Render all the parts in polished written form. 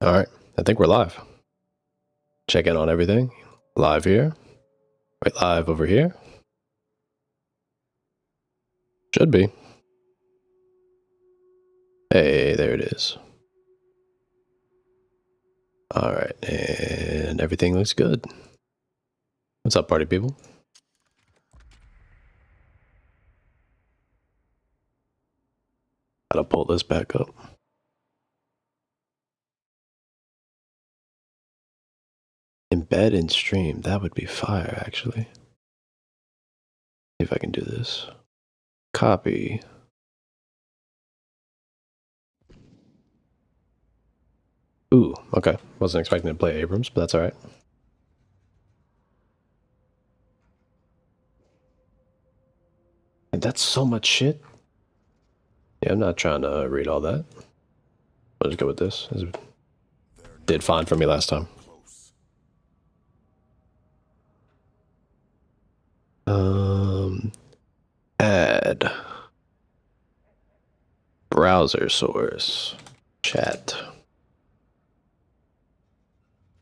All right, I think we're live. Check in on everything. Live here. Wait, live over here. Should be. Hey, there it is. All right, and everything looks good. What's up, party people? Gotta pull this back up. Embed and stream. That would be fire, actually. See if I can do this. Copy. Ooh, okay. Wasn't expecting to play Abrams, but that's all right. And that's so much shit. Yeah, I'm not trying to read all that. I'll just go with this. It did fine for me last time. Add browser source chat.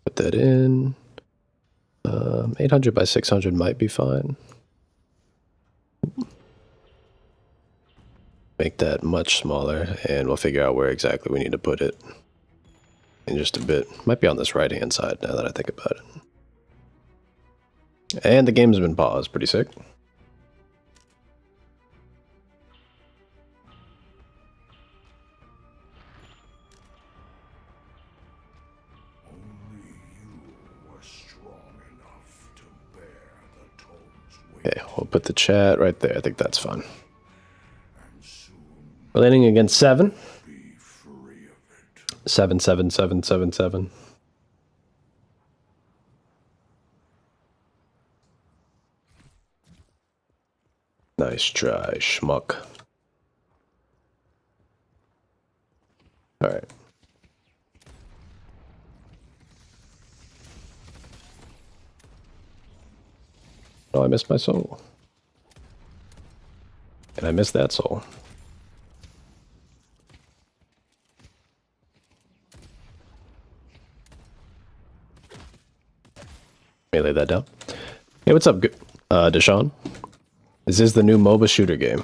Put that in. 800 by 600 might be fine. Make that much smaller, and we'll figure out where exactly we need to put it in just a bit. Might be on this right-hand side now that I think about it. And the game's been paused. Pretty sick. Okay, we'll put the chat right there. I think that's fine. We're landing against 7. 77777. Nice try, schmuck. All right. Oh, I missed my soul. And I missed that soul. Let me lay that down. Hey, what's up, Deshaun? This is the new MOBA shooter game.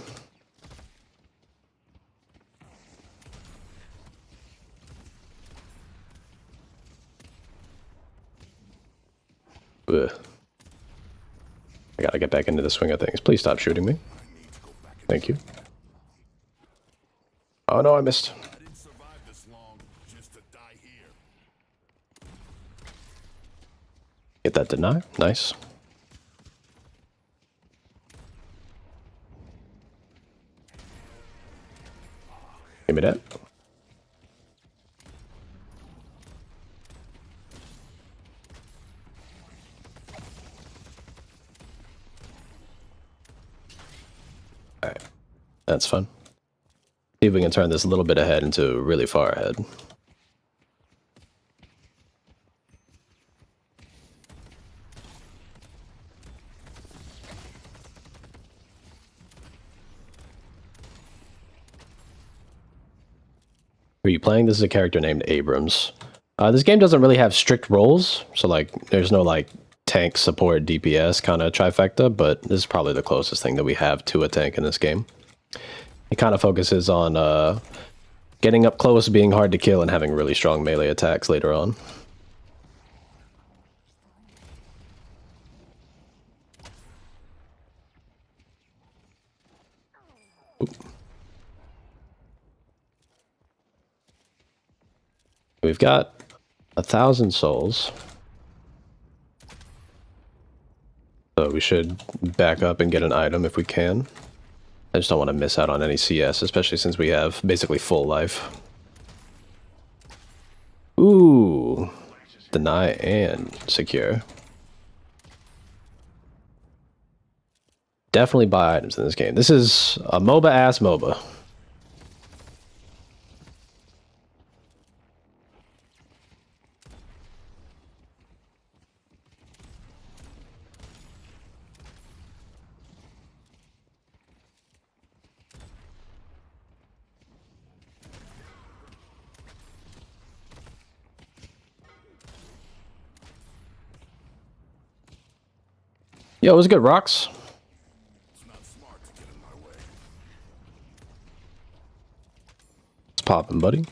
Ugh. I gotta get back into the swing of things. Please stop shooting me. Thank you. Oh no, I missed. Get that deny. Nice. Give me that. Alright. That's fun. See if we can turn this a little bit ahead into really far ahead. Who are you playing? This is a character named Abrams. This game doesn't really have strict roles, so like there's no like tank support DPS kind of trifecta, but this is probably the closest thing that we have to a tank in this game. It kind of focuses on getting up close, being hard to kill, and having really strong melee attacks later on. Oop. We've got 1,000 souls. So we should back up and get an item if we can. I just don't want to miss out on any CS, especially since we have basically full life. Ooh. Deny and secure. Definitely buy items in this game. This is a MOBA-ass MOBA. Yo, it was good, Rocks. It's popping, buddy.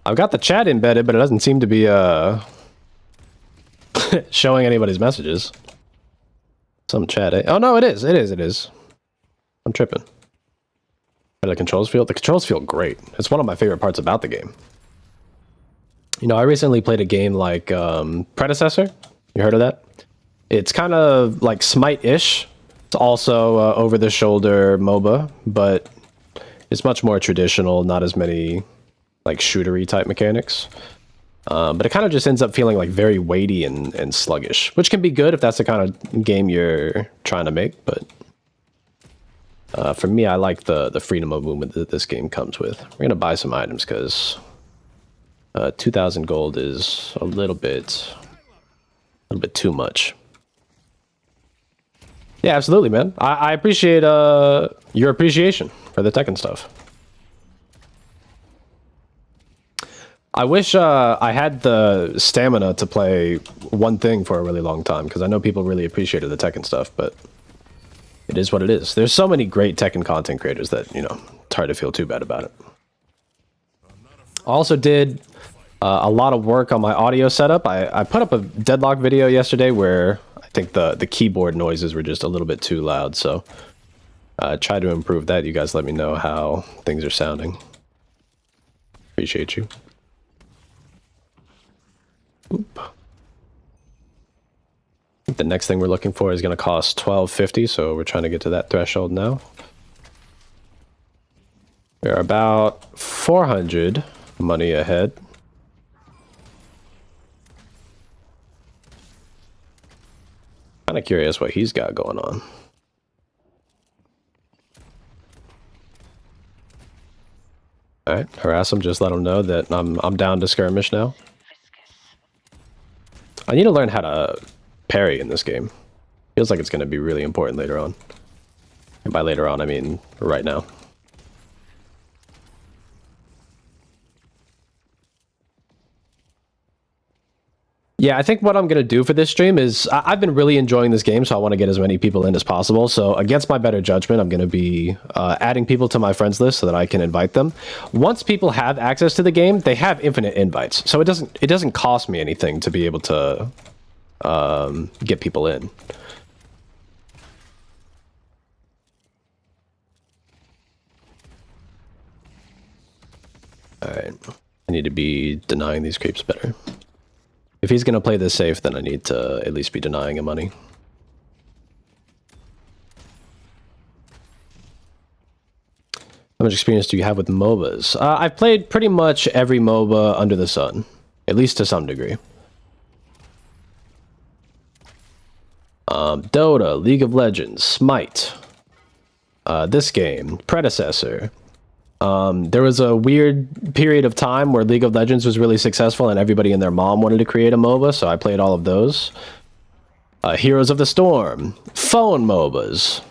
I've got the chat embedded, but it doesn't seem to be showing anybody's messages. Some chat. Oh no, it is. It is. I'm tripping. How the controls feel? The controls feel great. It's one of my favorite parts about the game. You know, I recently played a game like Predecessor. You heard of that? It's kind of like Smite-ish. It's also over-the-shoulder MOBA, but it's much more traditional, not as many like shootery type mechanics. But it kind of just ends up feeling like very weighty and sluggish, which can be good if that's the kind of game you're trying to make. But for me, I like the freedom of movement that this game comes with. We're gonna buy some items because 2,000 gold is a little bit too much. Yeah, absolutely, man. I appreciate your appreciation for the Tekken stuff. I wish I had the stamina to play one thing for a really long time, because I know people really appreciated the Tekken stuff, but it is what it is. There's so many great Tekken content creators that, you know, it's hard to feel too bad about it. I also did a lot of work on my audio setup. I put up a Deadlock video yesterday where I think the keyboard noises were just a little bit too loud, so I tried to improve that. You guys let me know how things are sounding. Appreciate you. Oop. I think the next thing we're looking for is going to cost $12.50, so we're trying to get to that threshold now. We're about 400 money ahead. Kind of curious what he's got going on. All right, harass him. Just let him know that I'm down to skirmish now. I need to learn how to parry in this game. Feels like it's going to be really important later on. And by later on, I mean right now. Yeah, I think what I'm going to do for this stream is I've been really enjoying this game, so I want to get as many people in as possible. So against my better judgment, I'm going to be adding people to my friends list so that I can invite them. Once people have access to the game, they have infinite invites. So it doesn't cost me anything to be able to get people in. All right, I need to be denying these creeps better. If he's going to play this safe, then I need to at least be denying him money. How much experience do you have with MOBAs? I've played pretty much every MOBA under the sun, at least to some degree. Dota, League of Legends, Smite, this game, Predecessor. There was a weird period of time where League of Legends was really successful and everybody and their mom wanted to create a MOBA, so I played all of those. Heroes of the Storm, phone MOBAs.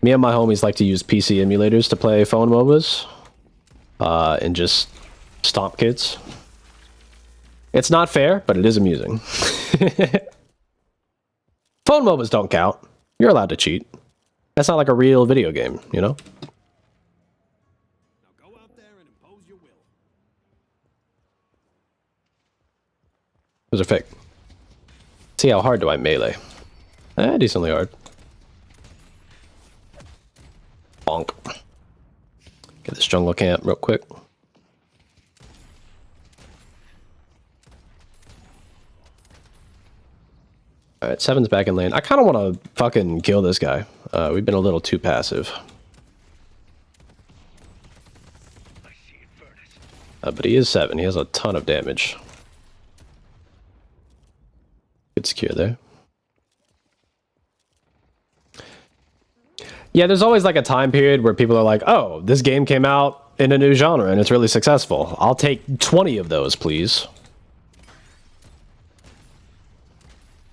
Me and my homies like to use PC emulators to play phone MOBAs and just stomp kids. It's not fair, but it is amusing. Phone MOBAs don't count. You're allowed to cheat. That's not like a real video game, you know? Those are fake. See how hard do I melee? Decently hard. Bonk. Get this jungle camp real quick. Alright, 7's back in lane. I kind of want to fucking kill this guy. We've been a little too passive. But he is 7. He has a ton of damage. Good secure there. Yeah, there's always like a time period where people are like, oh, this game came out in a new genre and it's really successful. I'll take 20 of those, please.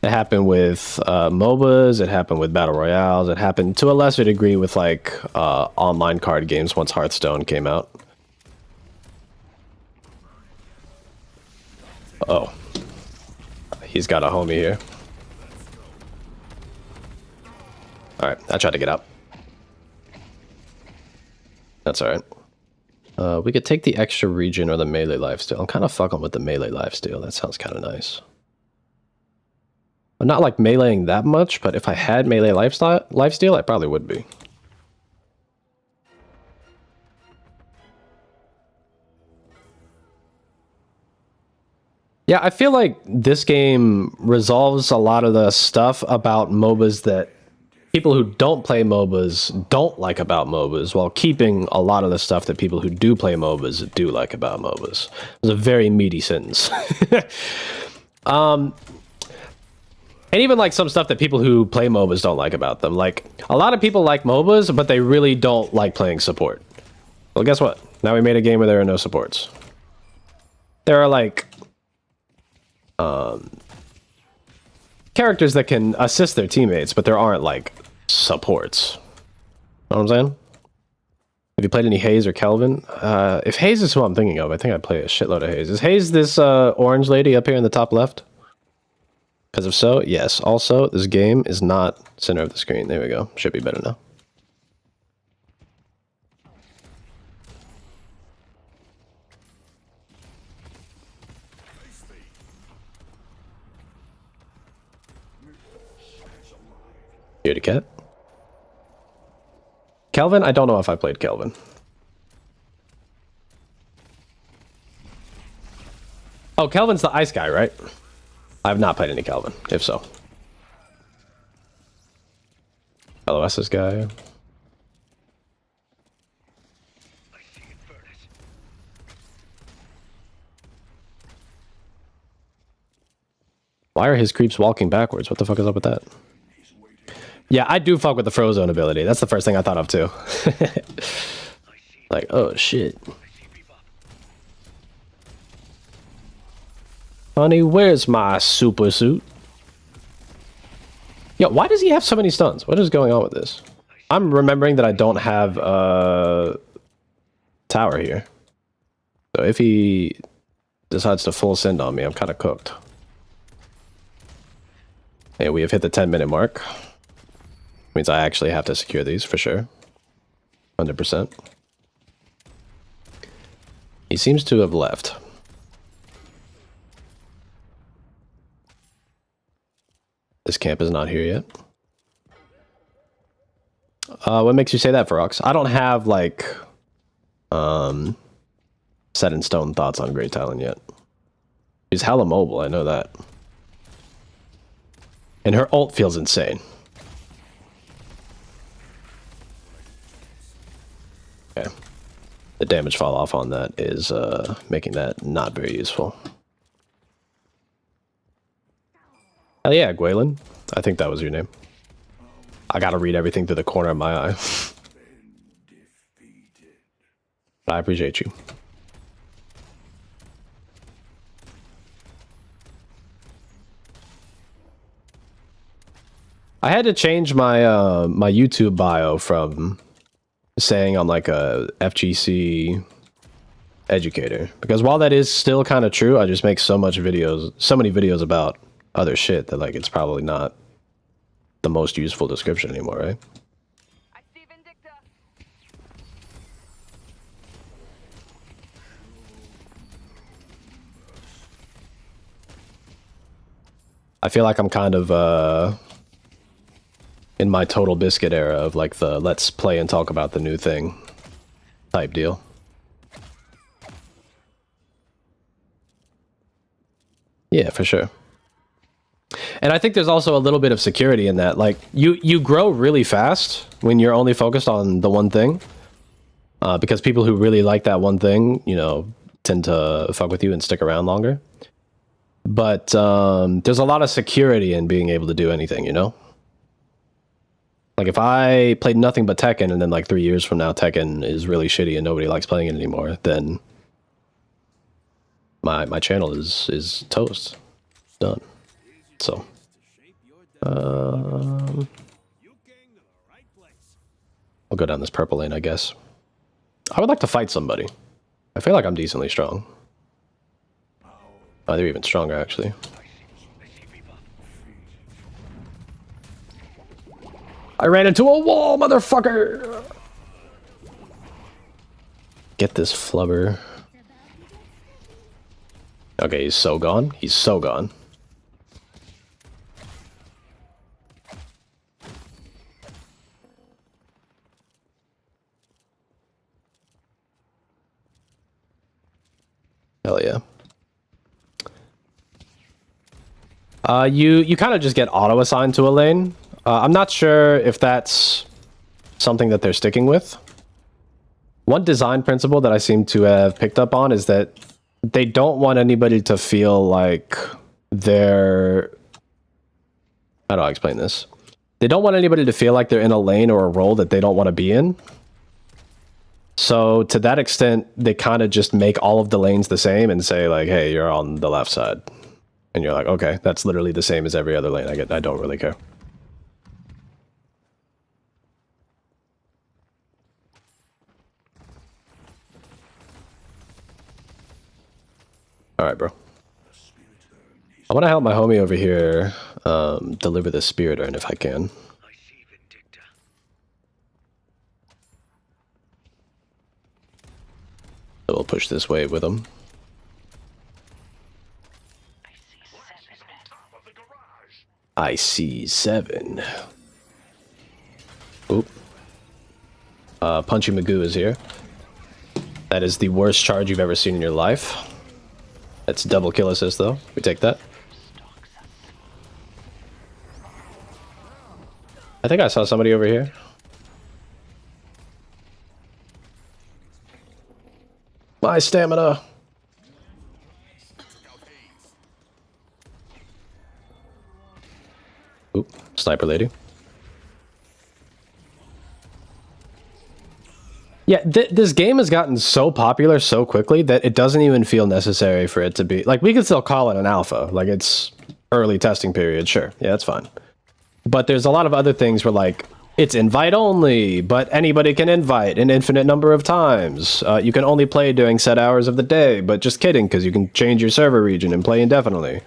It happened with MOBAs, it happened with Battle Royales, it happened to a lesser degree with like online card games once Hearthstone came out. Oh. he's got a homie here. Alright, I tried to get out. That's alright. We could take the extra region or the melee lifesteal. I'm kind of fucking with the melee lifesteal. That sounds kind of nice. I'm not like meleeing that much, but if I had melee lifesteal, I probably would be. Yeah, I feel like this game resolves a lot of the stuff about MOBAs that people who don't play MOBAs don't like about MOBAs, while keeping a lot of the stuff that people who do play MOBAs do like about MOBAs. It was a very meaty sentence. And even like some stuff that people who play MOBAs don't like about them. Like, a lot of people like MOBAs, but they really don't like playing support. Well, guess what? Now we made a game where there are no supports. There are like characters that can assist their teammates, but there aren't like supports. Know what I'm saying? Have you played any Haze or Kelvin? If Haze is who I'm thinking of, I think I'd play a shitload of Haze. Is Haze this orange lady up here in the top left? Because if so, yes. Also, this game is not center of the screen. There we go. Should be better now. Here to cat. Kelvin? I don't know if I played Kelvin. Oh, Kelvin's the ice guy, right? I have not played any Kelvin, if so. LOS's guy. Why are his creeps walking backwards? What the fuck is up with that? Yeah, I do fuck with the Frozone ability. That's the first thing I thought of, too. Like, oh, shit. Honey, where's my super suit? Yo, why does he have so many stuns? What is going on with this? I'm remembering that I don't have a tower here. So if he decides to full send on me, I'm kind of cooked. And we have hit the 10-minute mark. Means I actually have to secure these for sure. 100%. He seems to have left. This camp is not here yet. What makes you say that, Ferox? I don't have, like, set in stone thoughts on Great Talon yet. She's hella mobile, I know that. And her ult feels insane. Okay. The damage fall off on that is making that not very useful. Hell yeah, Gwaylan. I think that was your name. I gotta read everything through the corner of my eye. I appreciate you. I had to change my my YouTube bio from saying I'm like a FGC educator, because while that is still kind of true, I just make so many videos about other shit that like it's probably not the most useful description anymore, right? I feel like I'm kind of in my Total Biscuit era of like the let's play and talk about the new thing type deal. Yeah, for sure. And I think there's also a little bit of security in that. Like, you grow really fast when you're only focused on the one thing. Because people who really like that one thing, you know, tend to fuck with you and stick around longer. But there's a lot of security in being able to do anything, you know? Like, if I played nothing but Tekken, and then like 3 years from now Tekken is really shitty and nobody likes playing it anymore, then my channel is toast. It's done. So, I'll go down this purple lane, I guess. I would like to fight somebody. I feel like I'm decently strong. Oh, they're even stronger, actually. I ran into a wall, motherfucker! Get this flubber. Okay, he's so gone. He's so gone. Hell yeah. You kind of just get auto-assigned to a lane. I'm not sure if that's something that they're sticking with. One design principle that I seem to have picked up on is that they don't want anybody to feel like they're... How do I explain this? They don't want anybody to feel like they're in a lane or a role that they don't want to be in. So to that extent, they kind of just make all of the lanes the same and say like, hey, you're on the left side. And you're like, okay, that's literally the same as every other lane. I don't really care. All right, bro. I want to help my homie over here deliver the spirit urn if I can. So we'll push this wave with him. I see 7. Oop. Punchy Magoo is here. That is the worst charge you've ever seen in your life. That's double kill assist though. We take that. I think I saw somebody over here. My stamina. Oop, sniper lady. Yeah, this game has gotten so popular so quickly that it doesn't even feel necessary for it to be... Like, we can still call it an alpha. Like, it's early testing period, sure. Yeah, that's fine. But there's a lot of other things where, like, it's invite only, but anybody can invite an infinite number of times. You can only play during set hours of the day, but just kidding, because you can change your server region and play indefinitely.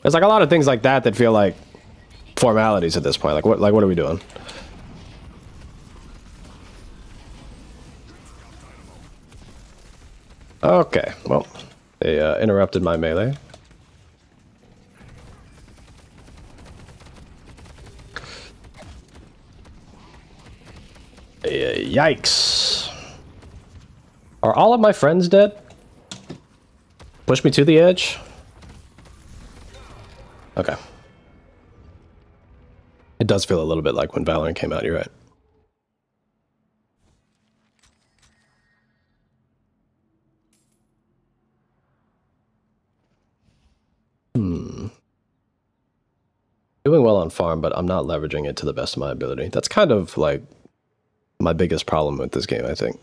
There's, like, a lot of things like that that feel like formalities at this point. Like, what are we doing? Okay, well, they interrupted my melee. Yikes. Are all of my friends dead? Push me to the edge? Okay. It does feel a little bit like when Valorant came out, you're right. Doing well on farm, but I'm not leveraging it to the best of my ability. That's kind of like my biggest problem with this game, I think.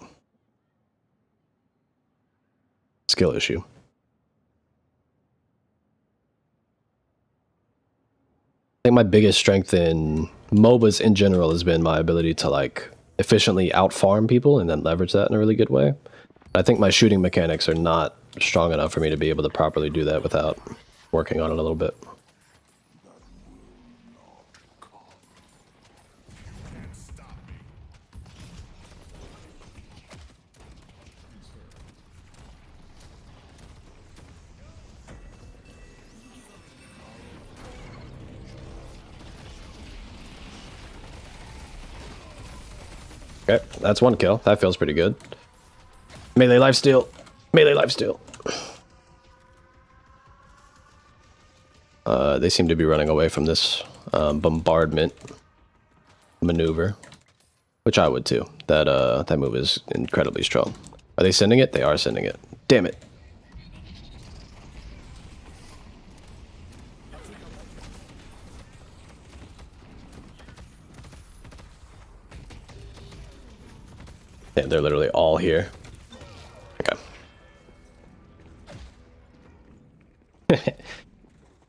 Skill issue. I think my biggest strength in MOBAs in general has been my ability to like efficiently out-farm people and then leverage that in a really good way. I think my shooting mechanics are not strong enough for me to be able to properly do that without working on it a little bit. Okay, that's one kill. That feels pretty good. Melee lifesteal. Melee lifesteal. They seem to be running away from this bombardment maneuver, which I would too. That move is incredibly strong. Are they sending it? They are sending it. Damn it. Yeah, they're literally all here. Okay.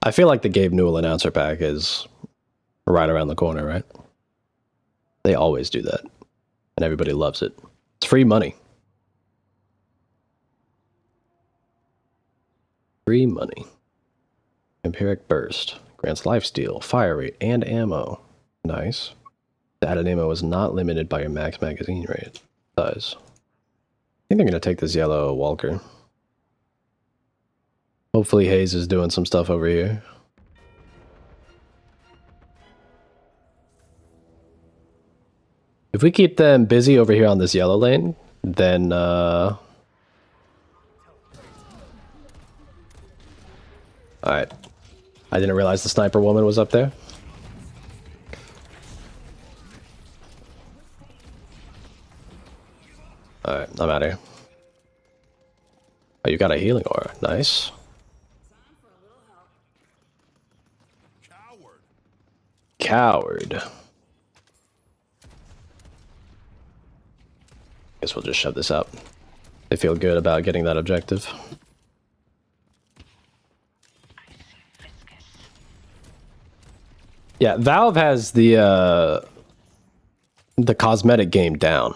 I feel like the Gabe Newell announcer pack is right around the corner, right? They always do that. And everybody loves it. It's free money. Free money. Empiric Burst. Grants lifesteal, fire rate, and ammo. Nice. Added ammo was not limited by your max magazine rate size. I think they're gonna take this yellow Walker. Hopefully Hayes is doing some stuff over here. If we keep them busy over here on this yellow lane, then alright. I didn't realize the sniper woman was up there. Alright, I'm out of here. Oh, you got a healing aura. Nice. Coward. Guess we'll just shove this out. They feel good about getting that objective. Yeah, Valve has the cosmetic game down,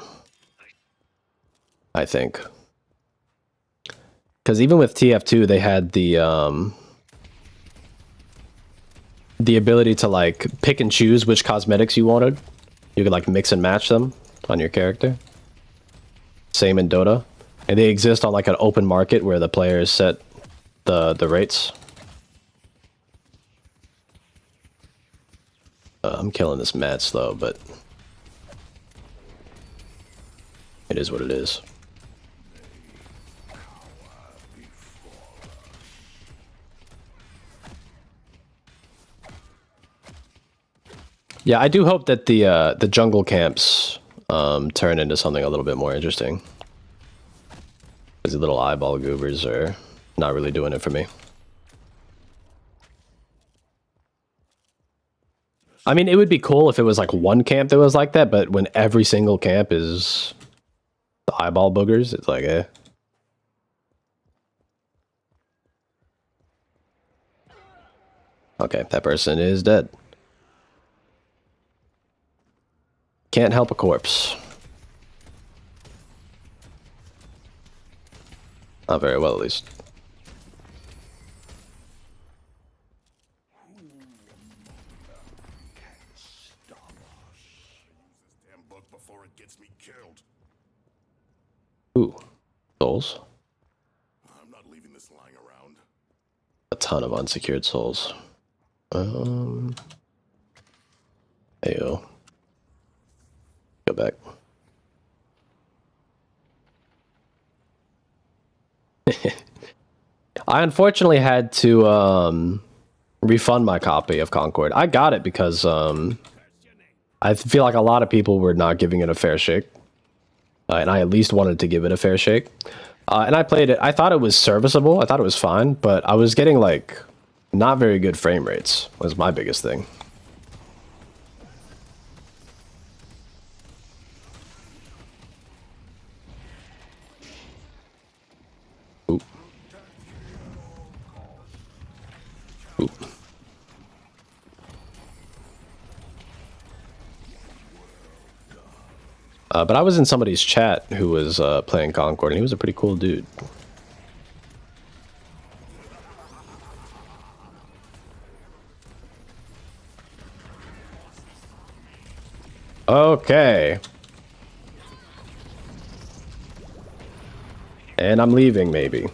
I think. Because even with TF2, they had the ability to like pick and choose which cosmetics you wanted. You could like mix and match them on your character. Same in Dota. And they exist on like an open market where the players set the rates. I'm killing this mad slow, but it is what it is. Yeah, I do hope that the jungle camps turn into something a little bit more interesting. Because the little eyeball goobers are not really doing it for me. I mean, it would be cool if it was like one camp that was like that, but when every single camp is the eyeball boogers, it's like, eh. Okay, that person is dead. Can't help a corpse. Not very well, at least. Ooh, souls. I'm not leaving this lying around. A ton of unsecured souls. Ayo. Go back. I unfortunately had to refund my copy of Concord. I got it because I feel like a lot of people were not giving it a fair shake. And I at least wanted to give it a fair shake. And I played it. I thought it was serviceable. I thought it was fine, but I was getting like not very good frame rates was my biggest thing. Oop. Oop. But I was in somebody's chat who was playing Concord, and he was a pretty cool dude. Okay. And I'm leaving, maybe.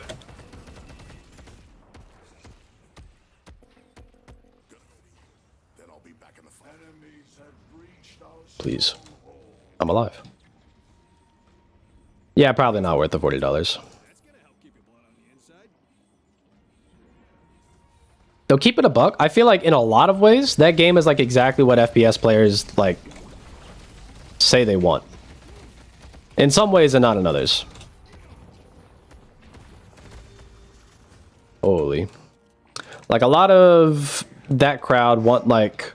Please. I'm alive. Yeah, probably not worth the $40. Though, keep it a buck. I feel like in a lot of ways, that game is like exactly what FPS players like say they want. In some ways and not in others. Holy. Like a lot of that crowd want like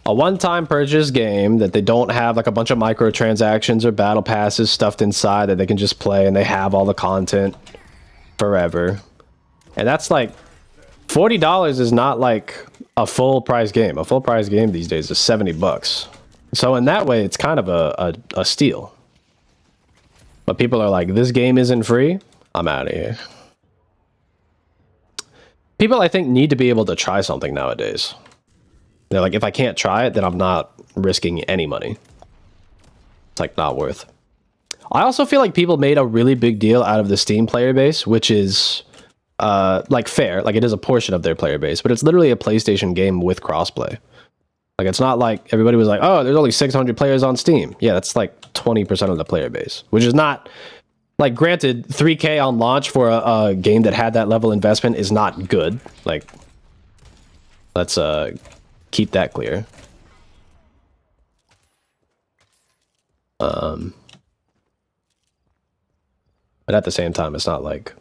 a one-time purchase game that they don't have like a bunch of microtransactions or battle passes stuffed inside that they can just play and they have all the content forever. And that's like $40 is not like a full price game. A full price game these days is $70. So in that way, it's kind of a steal. But people are like, this game isn't free? I'm out of here. People, I think, need to be able to try something nowadays. They're like, if I can't try it, then I'm not risking any money. It's like not worth. I also feel like people made a really big deal out of the Steam player base, which is like fair. Like it is a portion of their player base, but it's literally a PlayStation game with crossplay. Like it's not like everybody was like, oh, there's only 600 players on Steam. Yeah, that's like 20% of the player base, which is not like, granted, $3K on launch for a game that had that level of investment is not good. Like, let's keep that clear. But at the same time, it's not like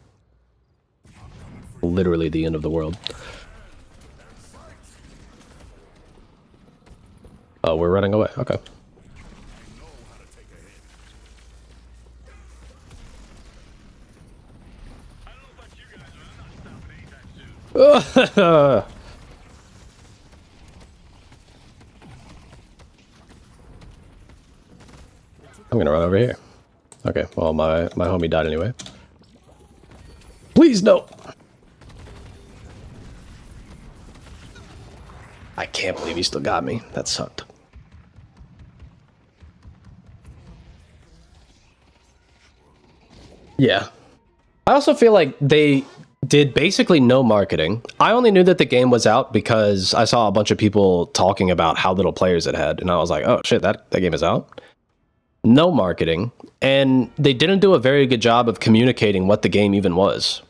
literally the end of the world. Oh, we're running away. Okay. I'm gonna run over here. Okay, well, my homie died anyway. Please, no! I can't believe he still got me. That sucked. Yeah. I also feel like they did basically no marketing. I only knew that the game was out because I saw a bunch of people talking about how little players it had, and I was like, oh shit, that game is out? No marketing, and they didn't do a very good job of communicating what the game even was.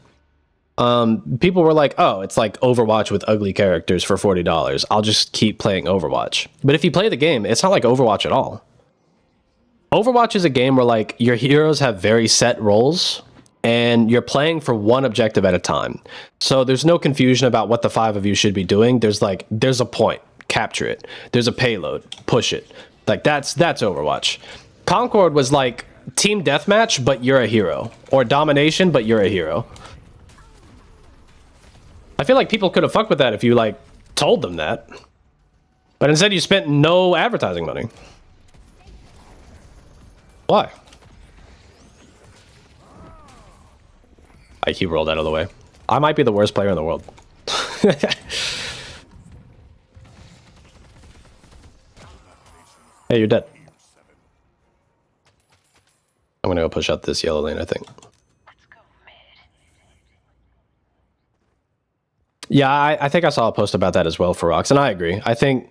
People were like, oh, it's like Overwatch with ugly characters for $40. I'll just keep playing Overwatch. But if you play the game, it's not like Overwatch at all. Overwatch is a game where like your heroes have very set roles and you're playing for one objective at a time. So there's no confusion about what the 5 of you should be doing. There's a point, capture it. There's a payload, push it. Like that's Overwatch. Concord was like team deathmatch, but you're a hero, or domination, but you're a hero. I feel like people could have fucked with that if you like told them that, but instead you spent no advertising money. Why? He rolled out of the way. I might be the worst player in the world. Hey, you're dead. I'm gonna go push out this yellow lane, I think. Yeah, I think I saw a post about that as well for Rox, and I agree. I think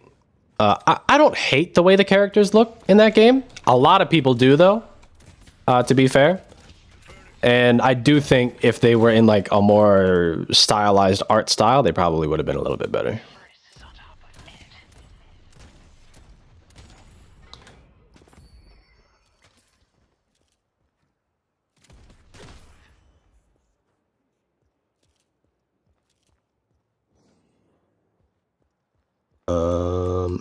I don't hate the way the characters look in that game. A lot of people do, though, to be fair. And I do think if they were in like a more stylized art style, they probably would have been a little bit better.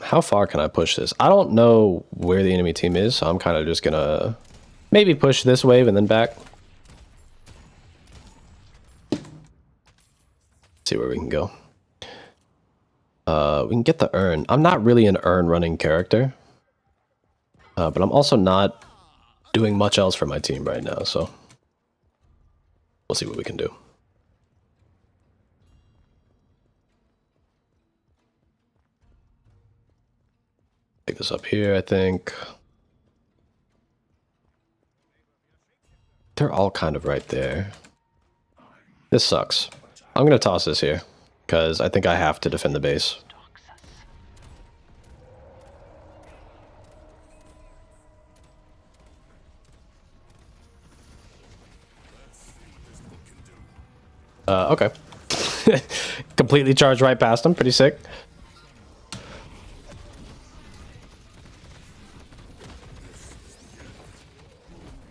How far can I push this? I don't know where the enemy team is, so I'm kind of just gonna maybe push this wave and then back. See where we can go. We can get the urn. I'm not really an urn running character, but I'm also not doing much else for my team right now, so we'll see what we can do. Take this up here, I think. They're all kind of right there. This sucks. I'm gonna toss this here, because I think I have to defend the base. Okay. Completely charged right past him, pretty sick.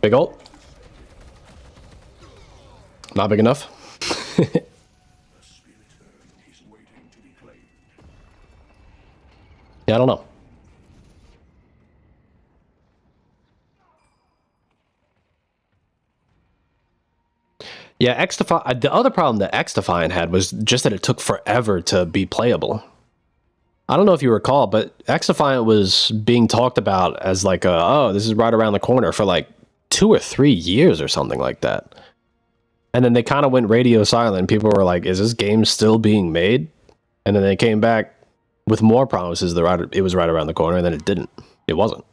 Big ult. Not big enough. Yeah, I don't know. Yeah, XDefiant. The other problem that XDefiant had was just that it took forever to be playable. I don't know if you recall, but XDefiant was being talked about as like, oh, this is right around the corner for like 2 or 3 years or something like that. And then they kind of went radio silent. People were like, is this game still being made? And then they came back with more promises, it was right around the corner, and then it didn't. It wasn't.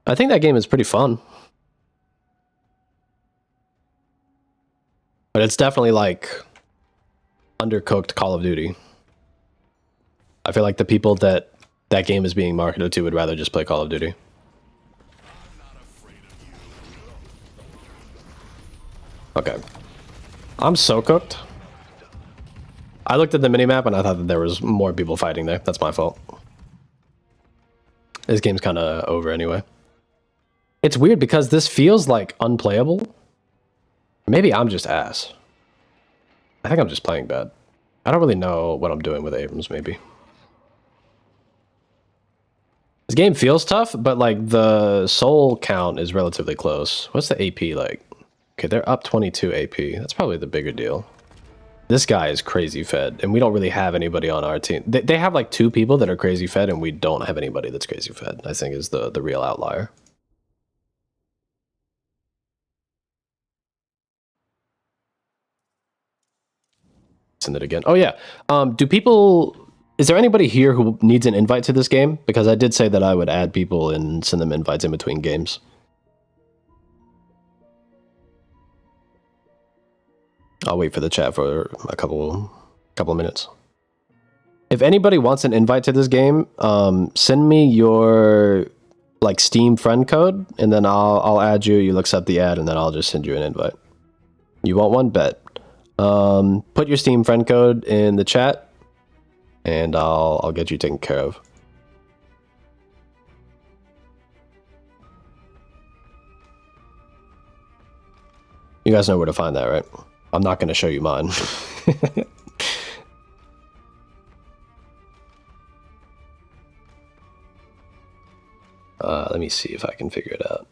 I think that game is pretty fun. But it's definitely like undercooked Call of Duty. I feel like the people that game is being marketed to would rather just play Call of Duty. Okay. I'm so cooked. I looked at the minimap and I thought that there was more people fighting there. That's my fault. This game's kind of over anyway. It's weird because this feels like unplayable. Maybe I'm just ass. I think I'm just playing bad. I don't really know what I'm doing with Abrams, maybe. This game feels tough, but like the soul count is relatively close. What's the AP like? Okay, they're up 22 AP. That's probably the bigger deal. This guy is crazy fed, and we don't really have anybody on our team. They have like 2 people that are crazy fed, and we don't have anybody that's crazy fed, I think is the real outlier. Send it again. Oh yeah. Is there anybody here who needs an invite to this game? Because I did say that I would add people and send them invites in between games. I'll wait for the chat for a couple of minutes. If anybody wants an invite to this game, send me your like Steam friend code, and then I'll add you. You'll accept the ad, and then I'll just send you an invite. You want one? Bet. Put your Steam friend code in the chat, and I'll get you taken care of. You guys know where to find that, right? I'm not going to show you mine. Let me see if I can figure it out.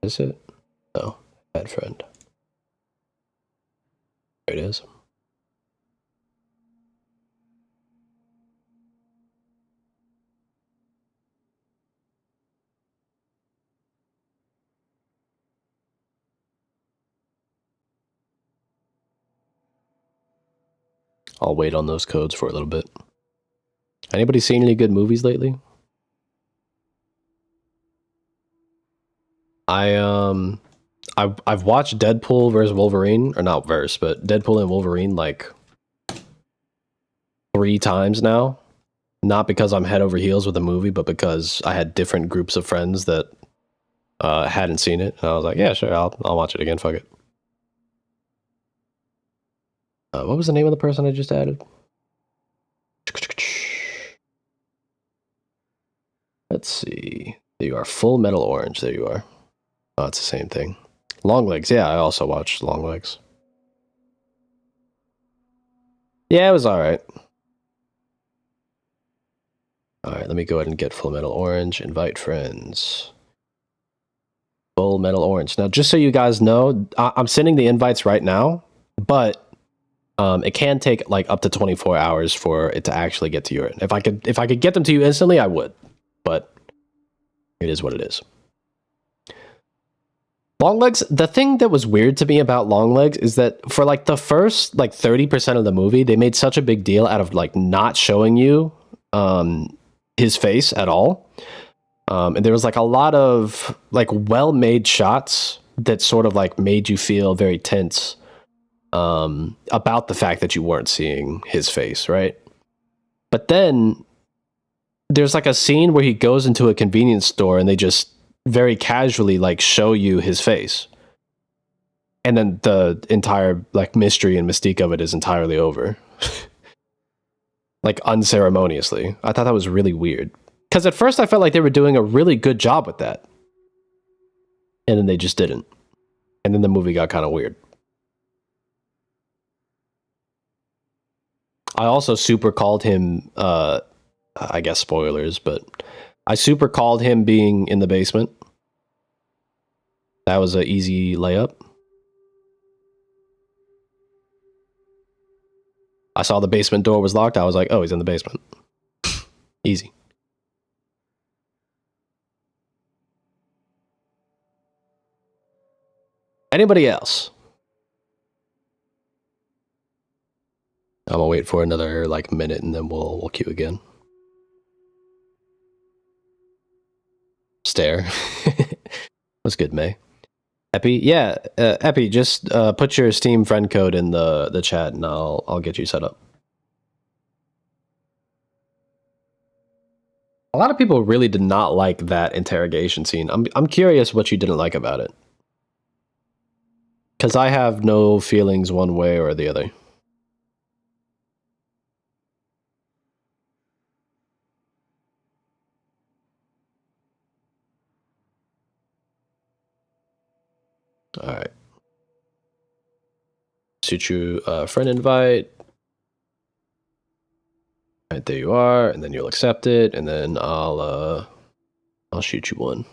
Is it? No, add friend. There it is. I'll wait on those codes for a little bit. Anybody seen any good movies lately? I've watched Deadpool versus Wolverine, or not verse, but Deadpool and Wolverine like 3 times now. Not because I'm head over heels with the movie, but because I had different groups of friends that hadn't seen it, and I was like, yeah, sure, I'll watch it again. Fuck it. What was the name of the person I just added? Let's see. There you are. Full Metal Orange. There you are. Oh, it's the same thing. Long Legs. Yeah, I also watched Long Legs. Yeah, it was alright. Alright, let me go ahead and get Full Metal Orange. Invite friends. Full Metal Orange. Now, just so you guys know, I'm sending the invites right now, but it can take like up to 24 hours for it to actually get to you. If I could get them to you instantly, I would, but it is what it is. Long Legs, the thing that was weird to me about Long Legs is that for like the first like 30% of the movie, they made such a big deal out of like not showing you his face at all. And there was like a lot of like well-made shots that sort of like made you feel very tense about the fact that you weren't seeing his face, right? But then there's like a scene where he goes into a convenience store and they just very casually like show you his face, and then the entire like mystery and mystique of it is entirely over. Like unceremoniously. I thought that was really weird, because at first I felt like they were doing a really good job with that, and then they just didn't, and then the movie got kind of weird. I also super called him I guess spoilers, but I super called him being in the basement. That was an easy layup. I saw the basement door was locked. I was like, oh, he's in the basement. Easy. Anybody else? I'm gonna wait for another like minute and then we'll queue again. Stare. What's good, May? Epi, yeah, Epi, just put your Steam friend code in the chat and I'll get you set up. A lot of people really did not like that interrogation scene. I'm curious what you didn't like about it. Because I have no feelings one way or the other. Alright. Shoot you a friend invite. Alright, there you are, and then you'll accept it, and then I'll shoot you one.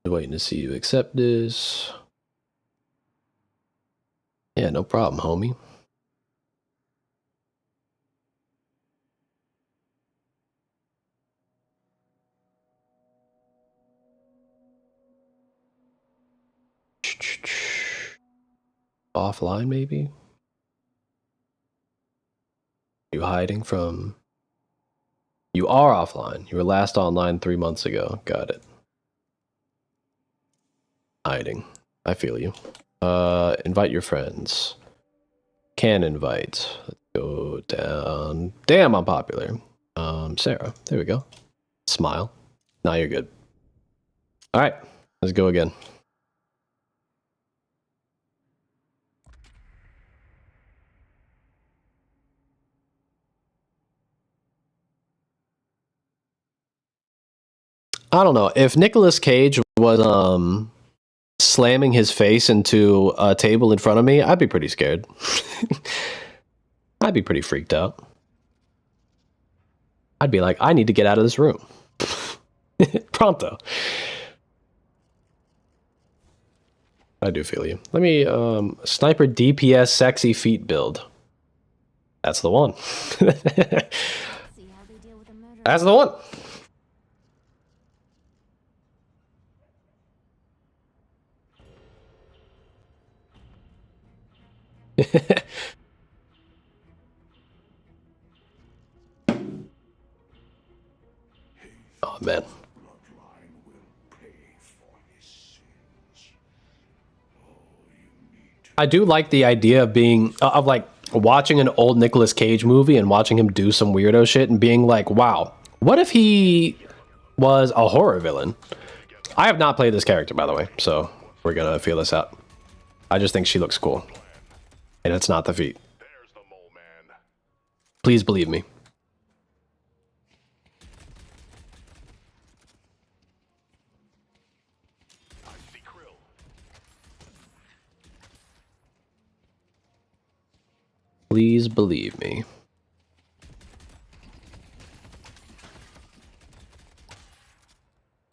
Waiting to see you accept this. Yeah, no problem, homie. Offline, maybe? You hiding from... You are offline. You were last online 3 months ago. Got it. Hiding. I feel you. Invite your friends. Can invite. Let's go down. Damn, I'm popular. Sarah. There we go. Smile. Now you're good. Alright. Let's go again. I don't know. If Nicolas Cage was slamming his face into a table in front of me, I'd be pretty scared. I'd be pretty freaked out. I'd be like, I need to get out of this room. Pronto. I do feel you. Let me, sniper DPS sexy feet build. That's the one. That's the one. Oh man. I do like the idea of being of like watching an old Nicolas Cage movie and watching him do some weirdo shit and being like, wow, what if he was a horror villain? I have not played this character, by the way, so we're gonna feel this out. I just think she looks cool. And it's not the feet. Please believe me. Please believe me.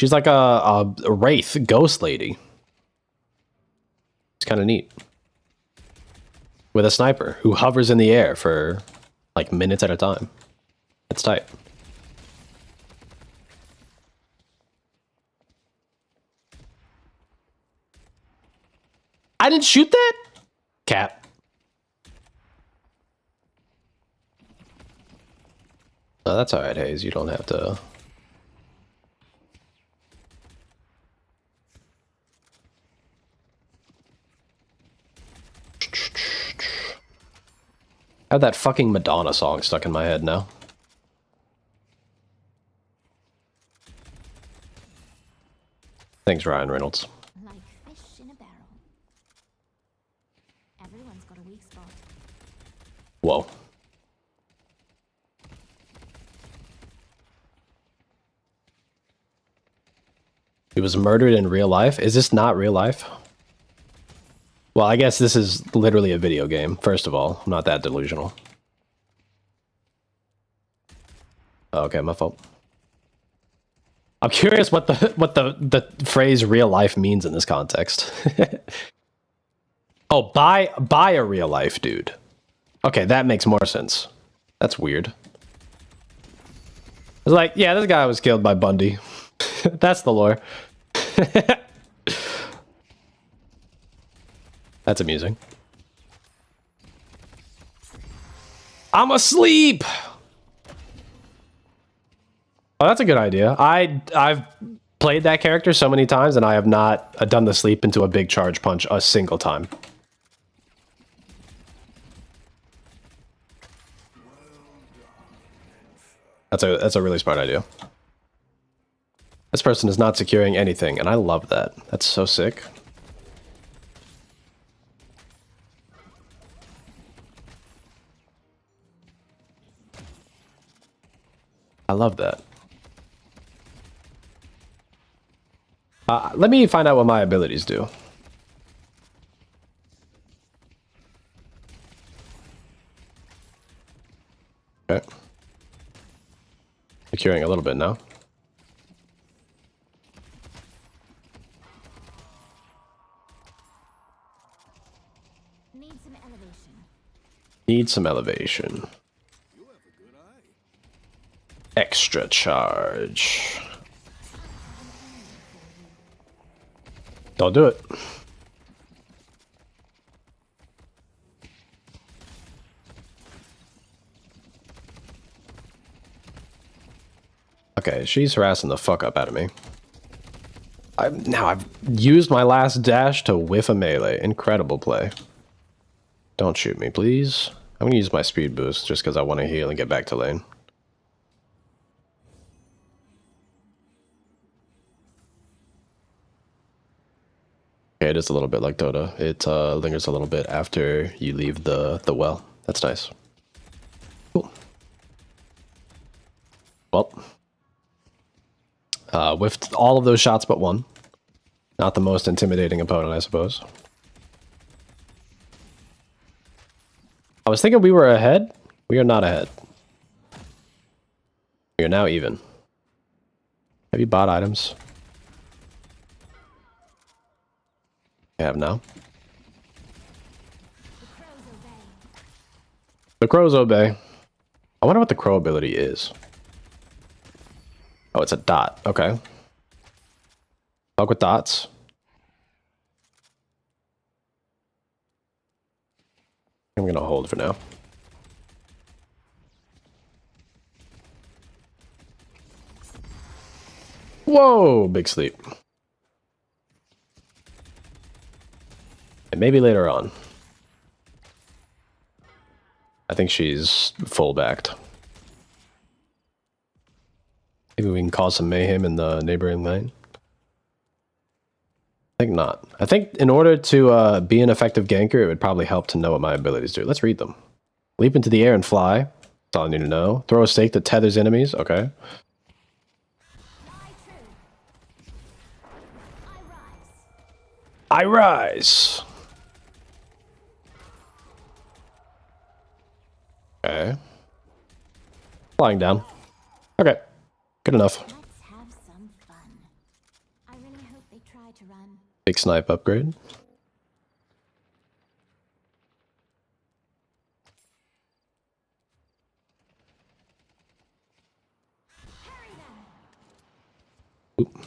She's like a wraith ghost lady. It's kind of neat. With a sniper who hovers in the air for like minutes at a time. It's tight. I didn't shoot that? Cap. Oh, that's alright, Hayes. You don't have to... I have that fucking Madonna song stuck in my head now. Thanks, Ryan Reynolds. Like fish in a barrel. Everyone's got a weak spot. Whoa. He was murdered in real life? Is this not real life? Well, I guess this is literally a video game, first of all. I'm not that delusional. Okay, my fault. I'm curious what the phrase real life means in this context. Oh, buy a real life dude. Okay, that makes more sense. That's weird. It's like, yeah, this guy was killed by Bundy. That's the lore. That's amusing. I'm asleep. Oh, that's a good idea. I've played that character so many times, and I have not done the sleep into a big charge punch a single time. That's a really smart idea. This person is not securing anything, and I love that. That's so sick. I love that. Let me find out what my abilities do. Okay. Securing a little bit now. Need some elevation. Need some elevation. Extra charge. Don't do it. Okay, she's harassing the fuck up out of me. Now I've used my last dash to whiff a melee. Incredible play. Don't shoot me, please. I'm gonna use my speed boost just because I want to heal and get back to lane. Okay, it is a little bit like Dota. It lingers a little bit after you leave the well. That's nice. Cool. Well, whiffed all of those shots but one. Not the most intimidating opponent, I suppose. I was thinking we were ahead. We are not ahead. We are now even. Have you bought items? I have now. The crows obey. I wonder what the crow ability is. Oh, it's a dot. Okay. Fuck with dots. I'm gonna hold for now. Whoa, big sleep. And maybe later on. I think she's full backed. Maybe we can cause some mayhem in the neighboring lane. I think not. I think in order to be an effective ganker, it would probably help to know what my abilities do. Let's read them. Leap into the air and fly. That's all I need to know. Throw a stake that tethers enemies. Okay. I rise. Okay. Flying down. Okay. Good enough. Let's have some fun. I really hope they try to run. Big snipe upgrade. Oop.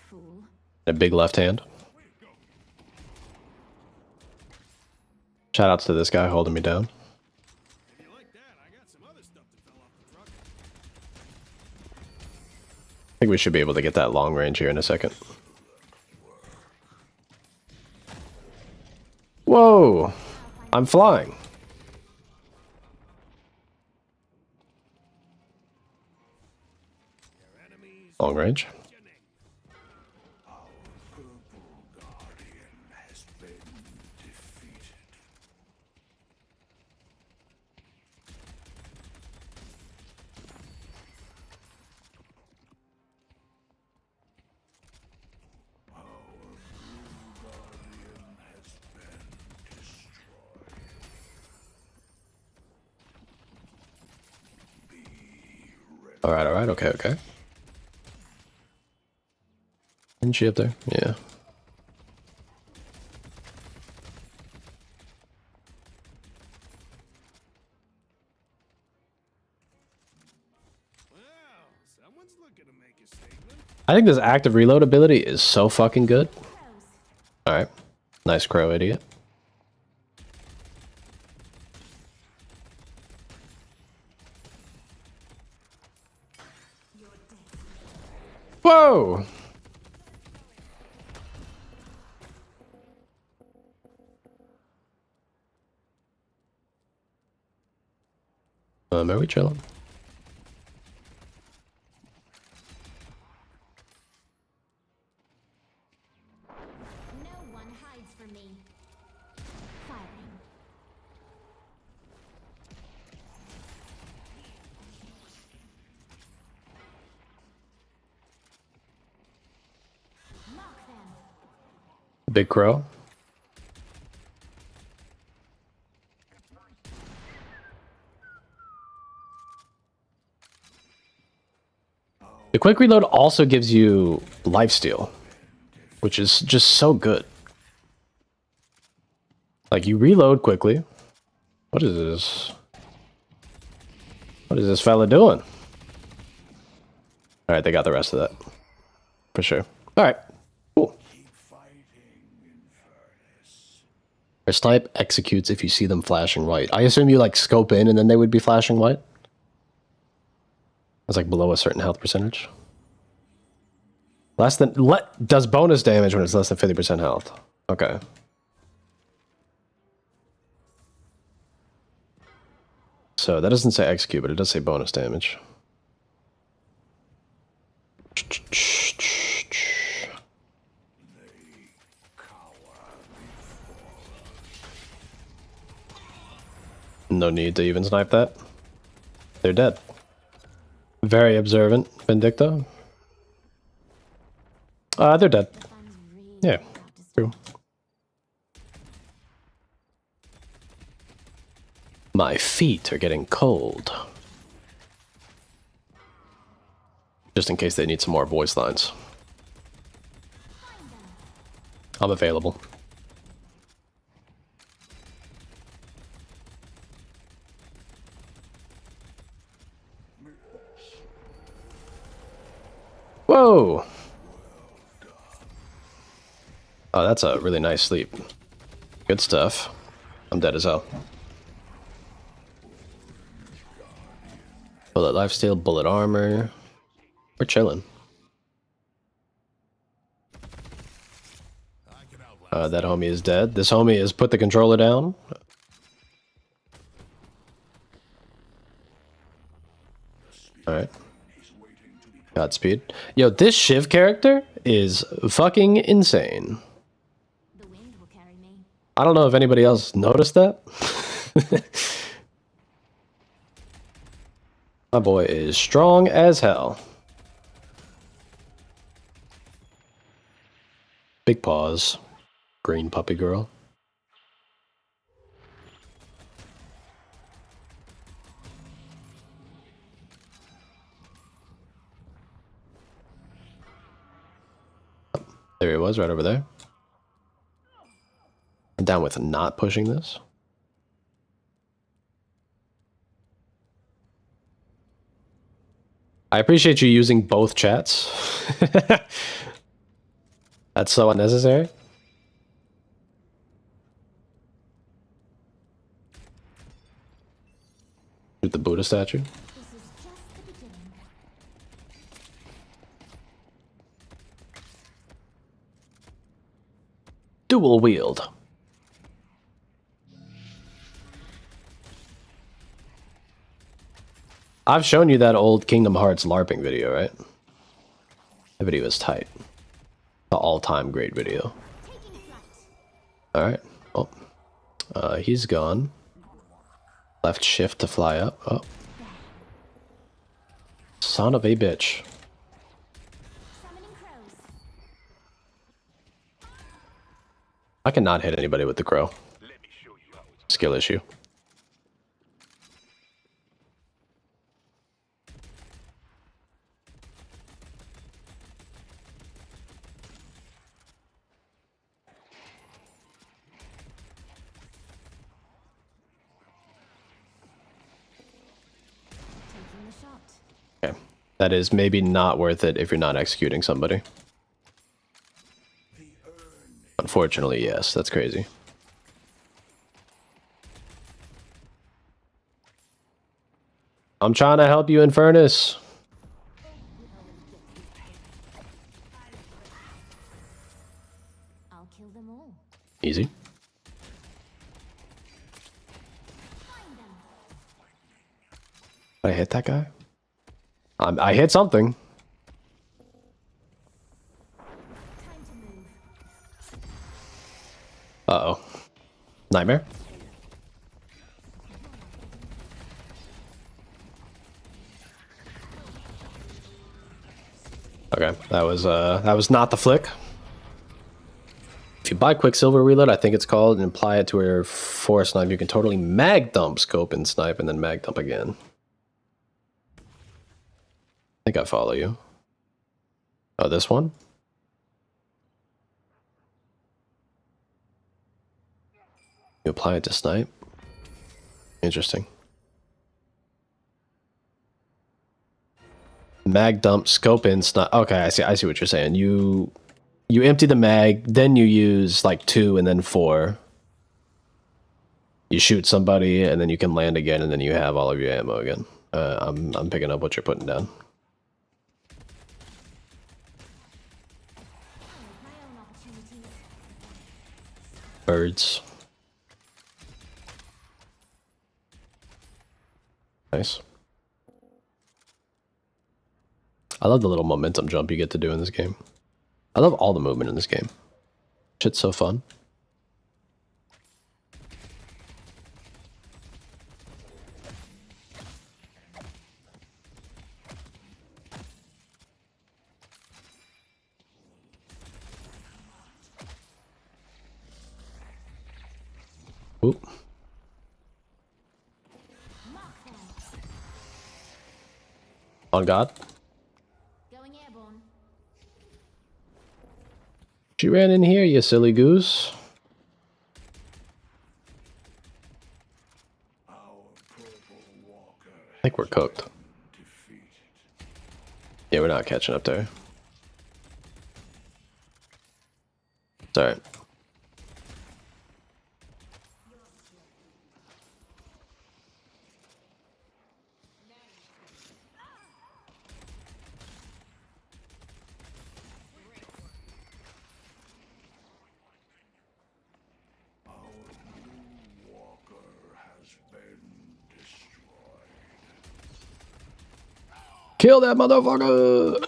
Fool. A big left hand. Shout outs to this guy holding me down. I think we should be able to get that long range here in a second. Whoa! I'm flying. Long range. Alright, alright, okay, okay. Isn't she up there? Yeah. I think this active reload ability is so fucking good. Alright. Nice crow, idiot. Whoa! Are we chilling? No one hides from me. Firing. Mark them. Big crow. The quick reload also gives you lifesteal, which is just so good. Like, you reload quickly. What is this? What is this fella doing? Alright, they got the rest of that. For sure. Alright. Cool. Their snipe executes if you see them flashing white. I assume you, like, scope in and then they would be flashing white? It's like below a certain health percentage. Less than... does bonus damage when it's less than 50% health. Okay. So that doesn't say execute, but it does say bonus damage. No need to even snipe that. They're dead. Very observant, Vindicta. They're dead. Yeah, true. My feet are getting cold. Just in case they need some more voice lines. I'm available. Whoa! Oh, that's a really nice sleep. Good stuff. I'm dead as hell. Bullet lifesteal, bullet armor. We're chilling. That homie is dead. This homie has put the controller down. Alright. Godspeed. Yo, this Shiv character is fucking insane. The wind will carry me. I don't know if anybody else noticed that. My boy is strong as hell. Big paws. Green puppy girl. There he was, right over there. I'm down with not pushing this. I appreciate you using both chats. That's so unnecessary. Shoot the Buddha statue. This is just the beginning. Dual wield. I've shown you that old Kingdom Hearts LARPing video, right? That video is tight. The all-time great video. Alright. Oh. He's gone. Left shift to fly up. Oh. Son of a bitch. Summoning crows. I cannot hit anybody with the crow. Skill issue. that is maybe not worth it if you're not executing somebody. Unfortunately, yes, that's crazy. I'm trying to help you, Infernus. I'll kill them all. Easy. Did I hit that guy? I hit something. Time to move. Uh-oh. Nightmare? Okay, that was not the flick. If you buy Quicksilver Reload, I think it's called, and apply it to your force snipe, you can totally mag dump, scope, and snipe, and then mag dump again. I think I follow you. Oh, this one? You apply it to snipe? Interesting. Mag dump, scope in, snipe. Okay, I see what you're saying. You empty the mag, then you use like 2 and then 4. You shoot somebody, and then you can land again, and then you have all of your ammo again. I'm picking up what you're putting down. My own opportunities. Birds. Nice. I love the little momentum jump you get to do in this game. I love all the movement in this game. Shit's so fun. Oop. On God. Going airborne. She ran in here, you silly goose. I think we're cooked. Yeah, we're not catching up there. It's alright. Kill that motherfucker!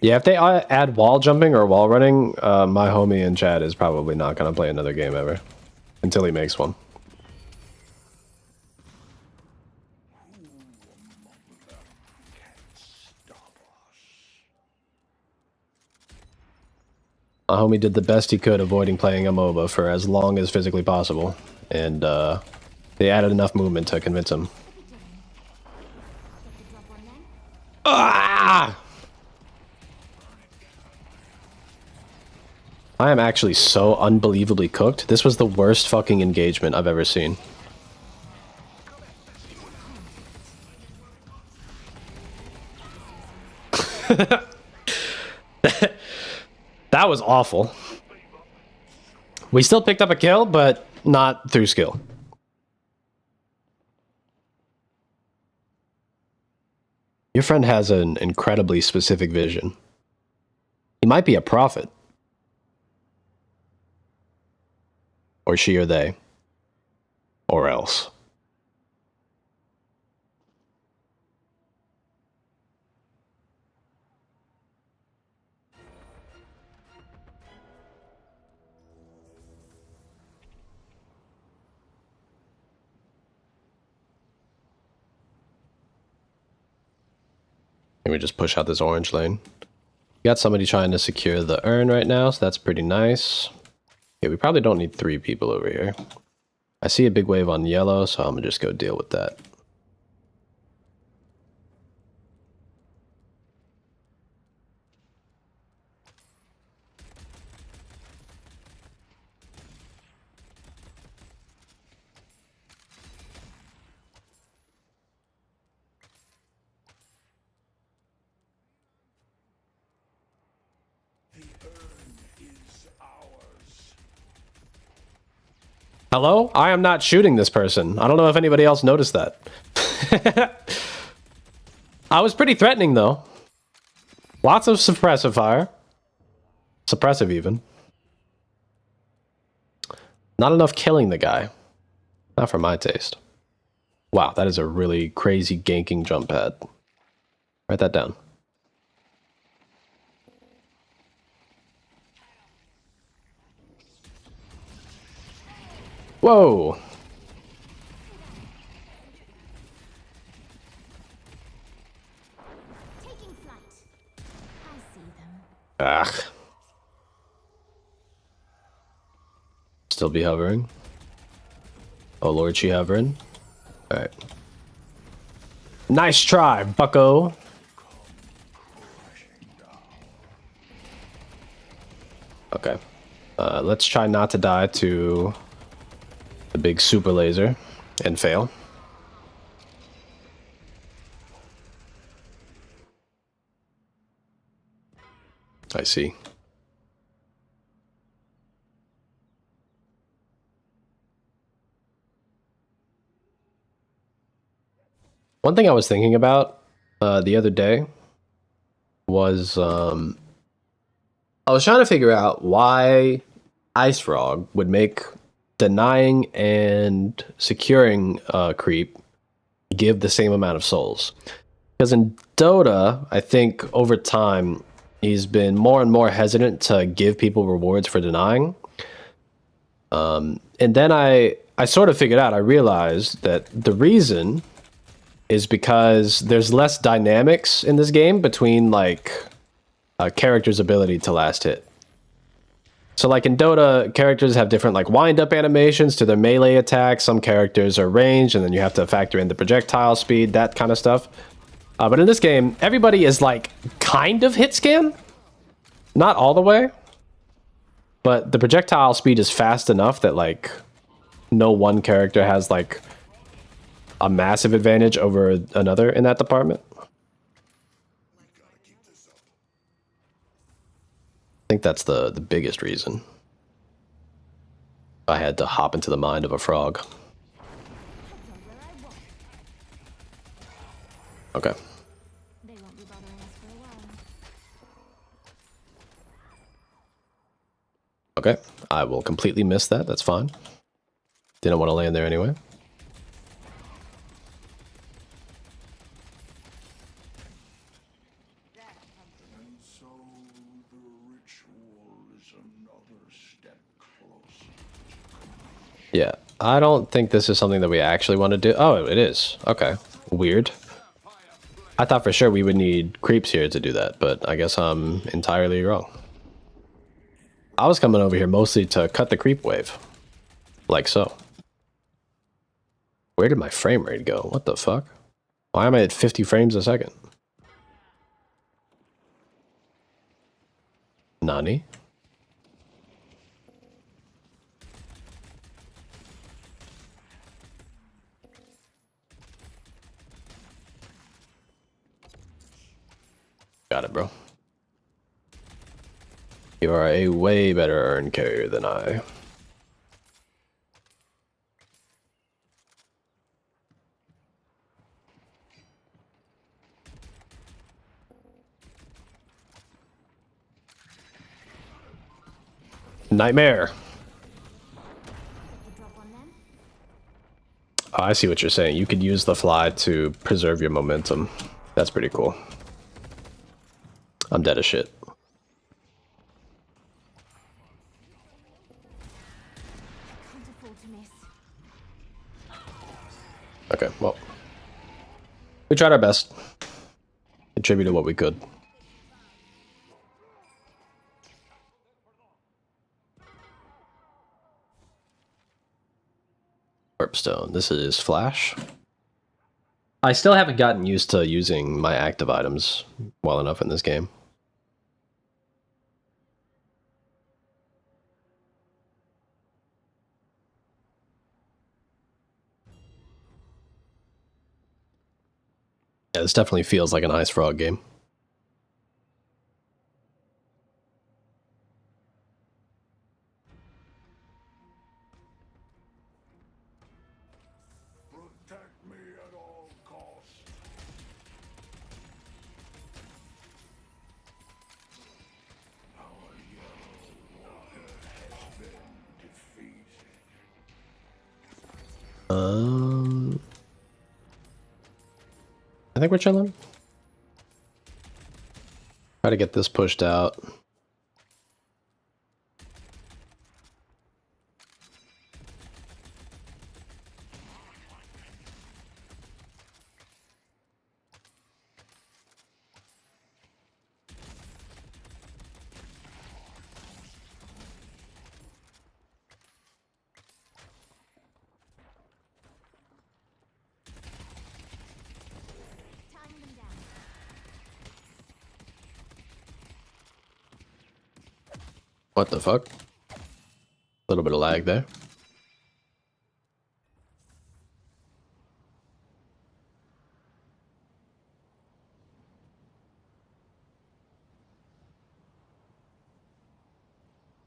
Yeah, if they add wall jumping or wall running, my homie in chat is probably not going to play another game ever. Until he makes one. My homie did the best he could avoiding playing a MOBA for as long as physically possible. And they added enough movement to convince him. Ah! I am actually so unbelievably cooked. This was the worst fucking engagement I've ever seen. That was awful. We still picked up a kill, but not through skill. Your friend has an incredibly specific vision. He might be a prophet. Or she or they. Or else. Let me just push out this orange lane. We got somebody trying to secure the urn right now, so that's pretty nice. Yeah, we probably don't need 3 people over here. I see a big wave on yellow, so I'm gonna just go deal with that. Hello? I am not shooting this person. I don't know if anybody else noticed that. I was pretty threatening, though. Lots of suppressive fire. Suppressive, even. Not enough killing the guy. Not for my taste. Wow, that is a really crazy ganking jump pad. Write that down. Whoa! Taking flight. I see them. Ugh. Still be hovering. Oh lord, she hovering. Alright. Nice try, bucko! Okay. Let's try not to die to the big super laser and fail. I see. One thing I was thinking about the other day was I was trying to figure out why Ice Frog would make denying and securing creep give the same amount of souls. Because in Dota, I think over time he's been more and more hesitant to give people rewards for denying. And then I sort of figured out, I realized that the reason is because there's less dynamics in this game between like a character's ability to last hit. So like in Dota, characters have different like wind-up animations to their melee attacks. Some characters are ranged, and then you have to factor in the projectile speed, that kind of stuff. But in this game, everybody is like kind of hit scan. Not all the way. But the projectile speed is fast enough that like no one character has like a massive advantage over another in that department. I think that's the biggest reason. I had to hop into the mind of a frog. Okay. They won't be bothering us for a while. Okay. I will completely miss that. That's fine. Didn't want to land there anyway. And so the ritual is another step closer. Yeah. I don't think this is something that we actually want to do. Oh, it is. Okay. Weird. I thought for sure we would need creeps here to do that, but I guess I'm entirely wrong. I was coming over here mostly to cut the creep wave. Like so. Where did my frame rate go? What the fuck? Why am I at 50 frames a second? Nani? Got it, bro. You are a way better urn carrier than I. Nightmare. The drop on them? Oh, I see what you're saying. You could use the fly to preserve your momentum. That's pretty cool. I'm dead as shit. Can't afford to miss. Okay, well. We tried our best. Contributed what we could. Warpstone. This is Flash. I still haven't gotten used to using my active items well enough in this game. Yeah, this definitely feels like an Ice Frog game. I think we're chilling. Try to get this pushed out. Tying them down. What the fuck? A little bit of lag there.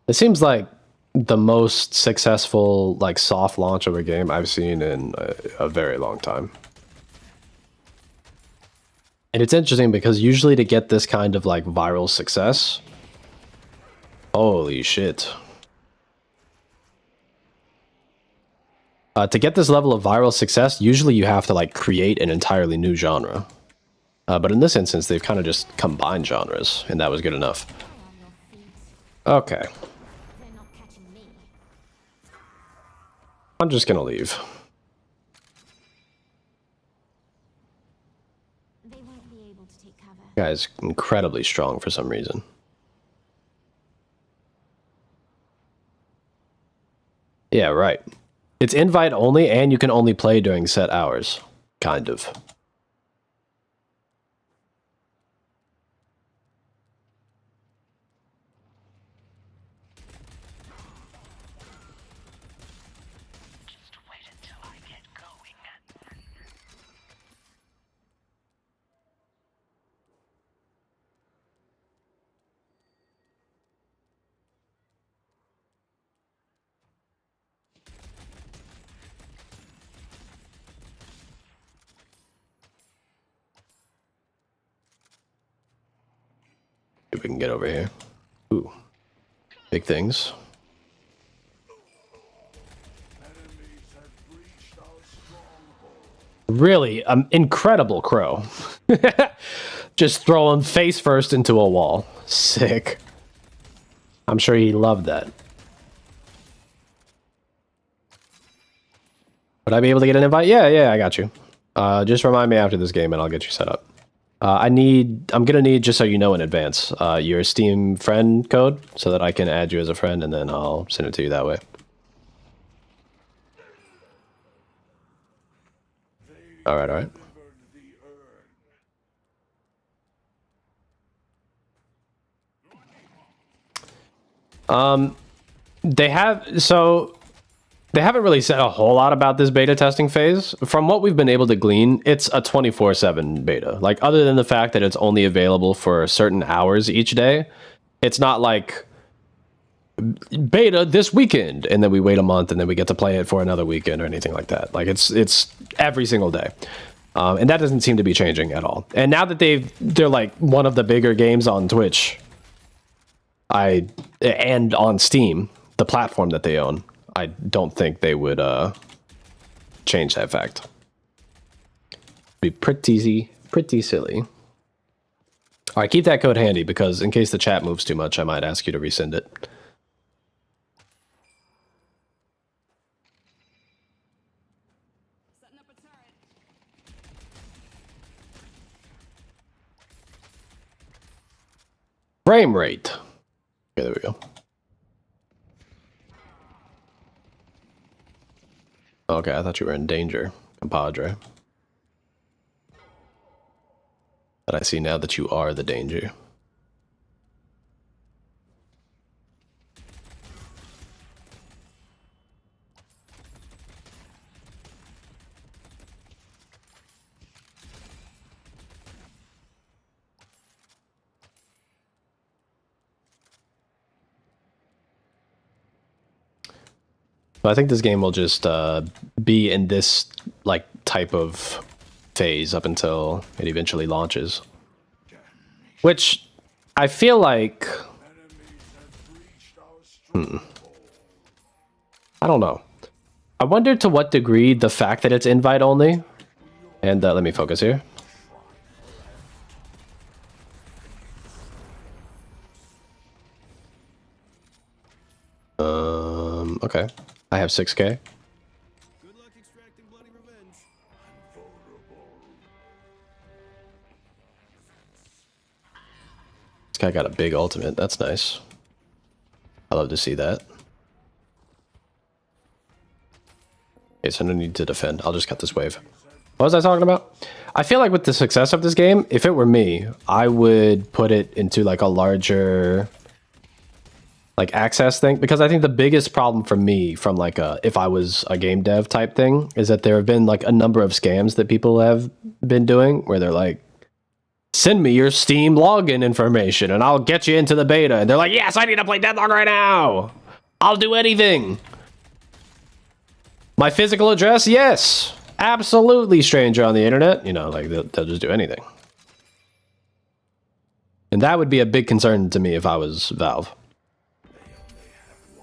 It seems like the most successful like soft launch of a game I've seen in a very long time. And it's interesting because usually to get this kind of like viral success, holy shit. To get this level of viral success, usually you have to like create an entirely new genre. But in this instance, they've kind of just combined genres, and that was good enough. Stay on your feet. Okay, They're not catching me. I'm just gonna leave. They won't be able to take cover. Guy's incredibly strong for some reason. Yeah, right. It's invite only, and you can only play during set hours. Kind of. Just wait until I get going. See if we can get over here. Ooh. Big things. Enemies have breached our stronghold. Really, incredible crow. Just throwing face first into a wall. Sick. I'm sure he loved that. Would I be able to get an invite? Yeah, I got you. Just remind me after this game and I'll get you set up. I'm gonna need, just so you know in advance, your Steam friend code so that I can add you as a friend and then I'll send it to you that way. All right. Delivered the urn. They haven't really said a whole lot about this beta testing phase. From what we've been able to glean, it's a 24/7 beta. Like, other than the fact that it's only available for certain hours each day, it's not like beta this weekend and then we wait a month and then we get to play it for another weekend or anything like that. Like, it's every single day. And that doesn't seem to be changing at all. And now that they're like one of the bigger games on Twitch, and on Steam, the platform that they own, I don't think they would change that fact. Be pretty silly. All right, keep that code handy because in case the chat moves too much, I might ask you to resend it. Setting up a turret. Frame rate. Okay, there we go. Okay, I thought you were in danger, compadre. But I see now that you are the danger. So I think this game will just be in this like type of phase up until it eventually launches. Which I feel like Enemies have breached our stronghold. I don't know. I wonder to what degree the fact that it's invite only, and let me focus here. Okay. I have 6K. Good luck extracting bloody revenge. This guy got a big ultimate. That's nice. I love to see that. Okay, so no need to defend. I'll just cut this wave. What was I talking about? I feel like with the success of this game, if it were me, I would put it into like a larger like access thing, because I think the biggest problem for me from like a if I was a game dev type thing is that there have been like a number of scams that people have been doing where they're like, send me your Steam login information and I'll get you into the beta, and they're like, yes, I need to play Deadlock right now, I'll do anything. My physical address, yes, absolutely, stranger on the internet, you know, like they'll just do anything. And that would be a big concern to me if I was Valve.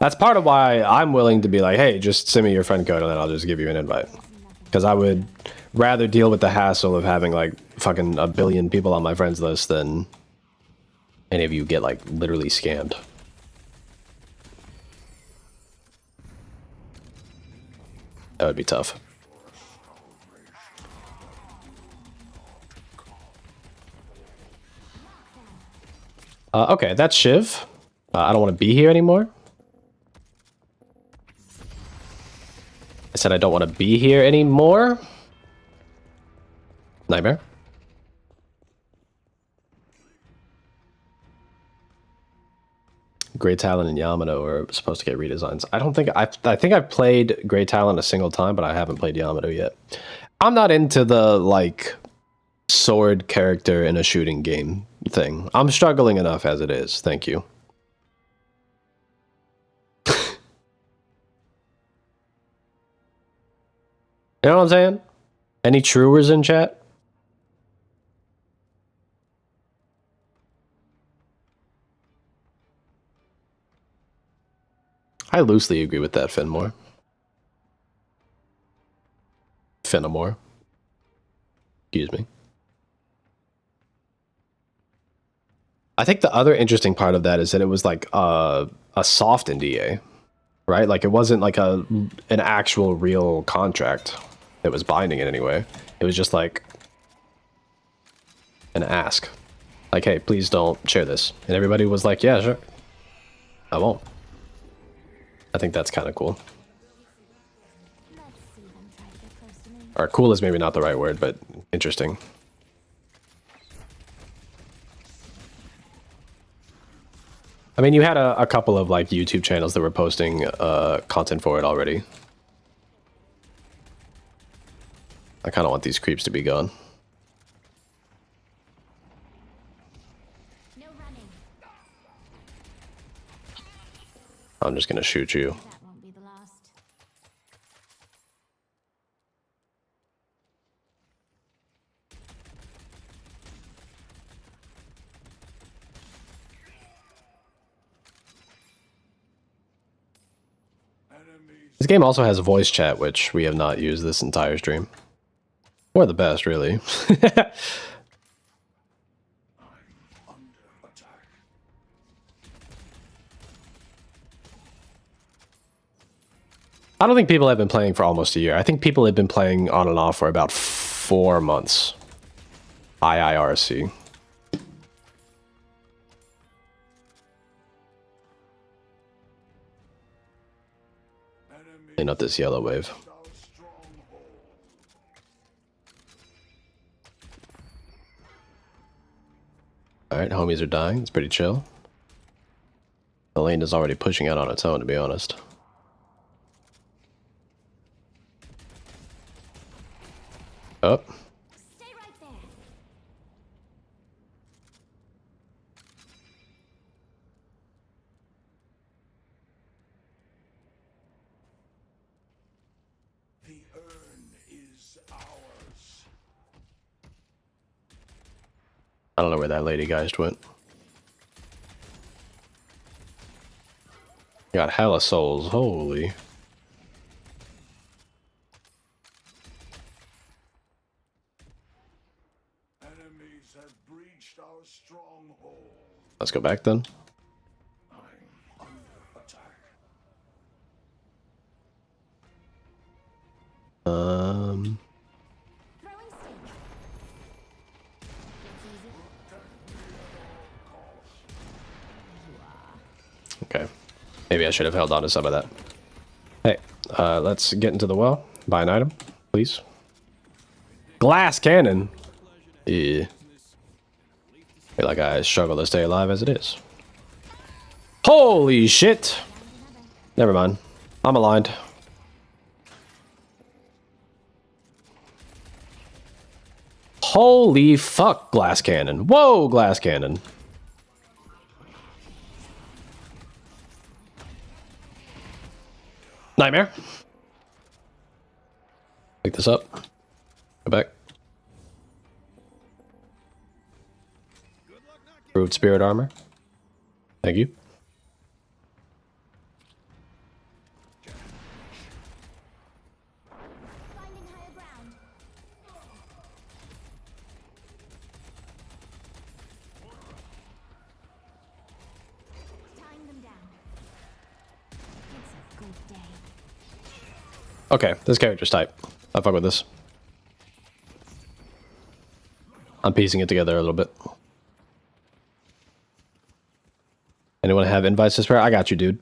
That's part of why I'm willing to be like, hey, just send me your friend code and then I'll just give you an invite. Because I would rather deal with the hassle of having like fucking a billion people on my friends list than any of you get like literally scammed. That would be tough. Okay, that's Shiv. I don't want to be here anymore. I said I don't want to be here anymore. Nightmare. Grey Talon and Yamato are supposed to get redesigns. I don't think I think I've played Grey Talon a single time, but I haven't played Yamato yet. I'm not into the like sword character in a shooting game thing. I'm struggling enough as it is. Thank you. You know what I'm saying? Any truers in chat? I loosely agree with that, Finmore. Finamore. Excuse me. I think the other interesting part of that is that it was like a soft NDA, right? Like it wasn't like an actual real contract that was binding in any way. It was just like an ask. Like, hey, please don't share this. And everybody was like, yeah, sure. I won't. I think that's kind of cool. Let's see them try to get close to me. Or cool is maybe not the right word, but interesting. I mean, you had a couple of like YouTube channels that were posting content for it already. I kind of want these creeps to be gone. No running. I'm just gonna shoot you. That won't be the last. Enemies This game also has voice chat, which we have not used this entire stream. Or the best, really. under attack. I don't think people have been playing for almost a year. I think people have been playing on and off for about 4 months. IIRC. Enemies Clean up this yellow wave. our stronghold. Alright, homies are dying. It's pretty chill. The lane is already pushing out on its own, to be honest. Oh. Stay right there. The urn is ours. I don't know where that lady geist went. Got hella souls, holy. Let's go back then. Throwing stick. Okay. Maybe I should have held on to some of that. Hey, let's get into the well. Buy an item, please. Glass cannon. Yeah. Feel like I struggle to stay alive as it is. Holy shit! Never mind. I'm aligned. Holy fuck, glass cannon. Whoa, glass cannon. Nightmare. Pick this up. Go back. Improved spirit armor. Thank you. Finding higher ground. Tying them down. It's a good day. Okay, this character's type. I fuck with this. I'm piecing it together a little bit. Anyone have invites to spare? I got you, dude.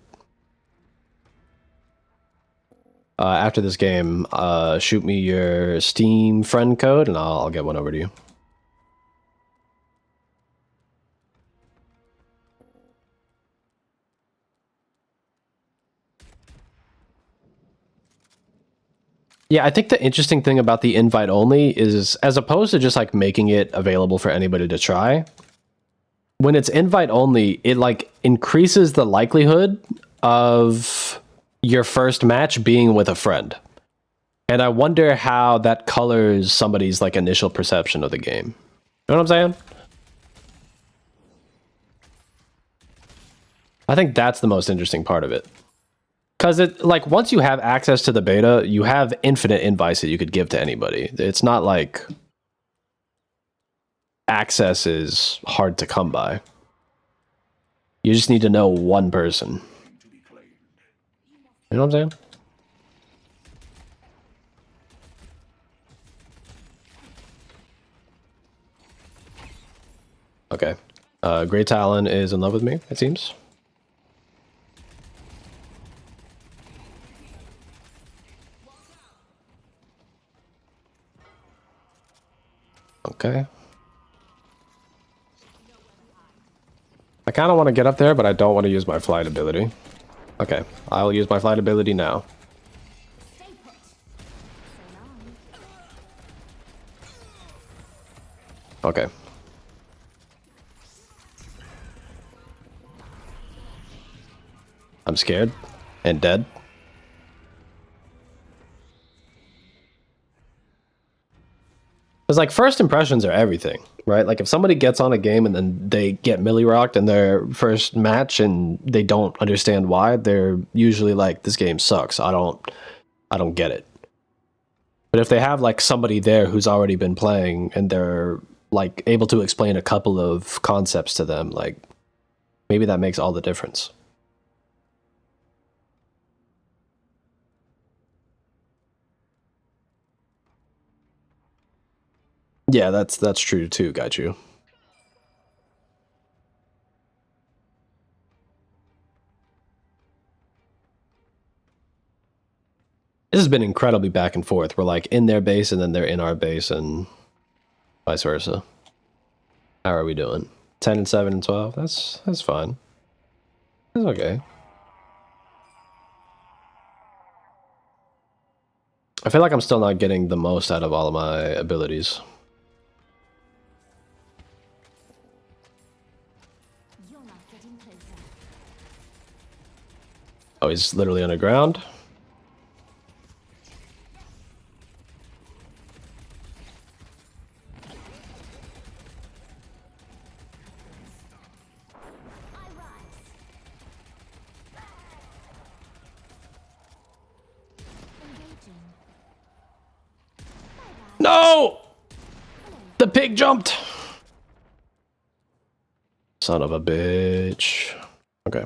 After this game, shoot me your Steam friend code and I'll get one over to you. Yeah, I think the interesting thing about the invite only is, as opposed to just like making it available for anybody to try, when it's invite only, it like increases the likelihood of your first match being with a friend. And I wonder how that colors somebody's like initial perception of the game. You know what I'm saying? I think that's the most interesting part of it. Because it, like, once you have access to the beta, you have infinite invites that you could give to anybody. It's not like access is hard to come by. You just need to know one person. You know what I'm saying? Okay. Grey Talon is in love with me, it seems. Okay. I kind of want to get up there, but I don't want to use my flight ability. Okay, I'll use my flight ability now. Stay put. So long. Okay. I'm scared and dead. Because, like, first impressions are everything, right? Like, if somebody gets on a game and then they get milli-rocked in their first match and they don't understand why, they're usually like, this game sucks. I don't get it. But if they have, like, somebody there who's already been playing and they're, like, able to explain a couple of concepts to them, like, maybe that makes all the difference. Yeah, that's true too, got you. This has been incredibly back and forth. We're like in their base and then they're in our base and vice versa. How are we doing? 10 and 7 and 12? That's fine. That's okay. I feel like I'm still not getting the most out of all of my abilities. You're not getting closer. Oh, he's literally underground. I rise. Engaging. Bye-bye. No! The pig jumped! Son of a bitch. Okay.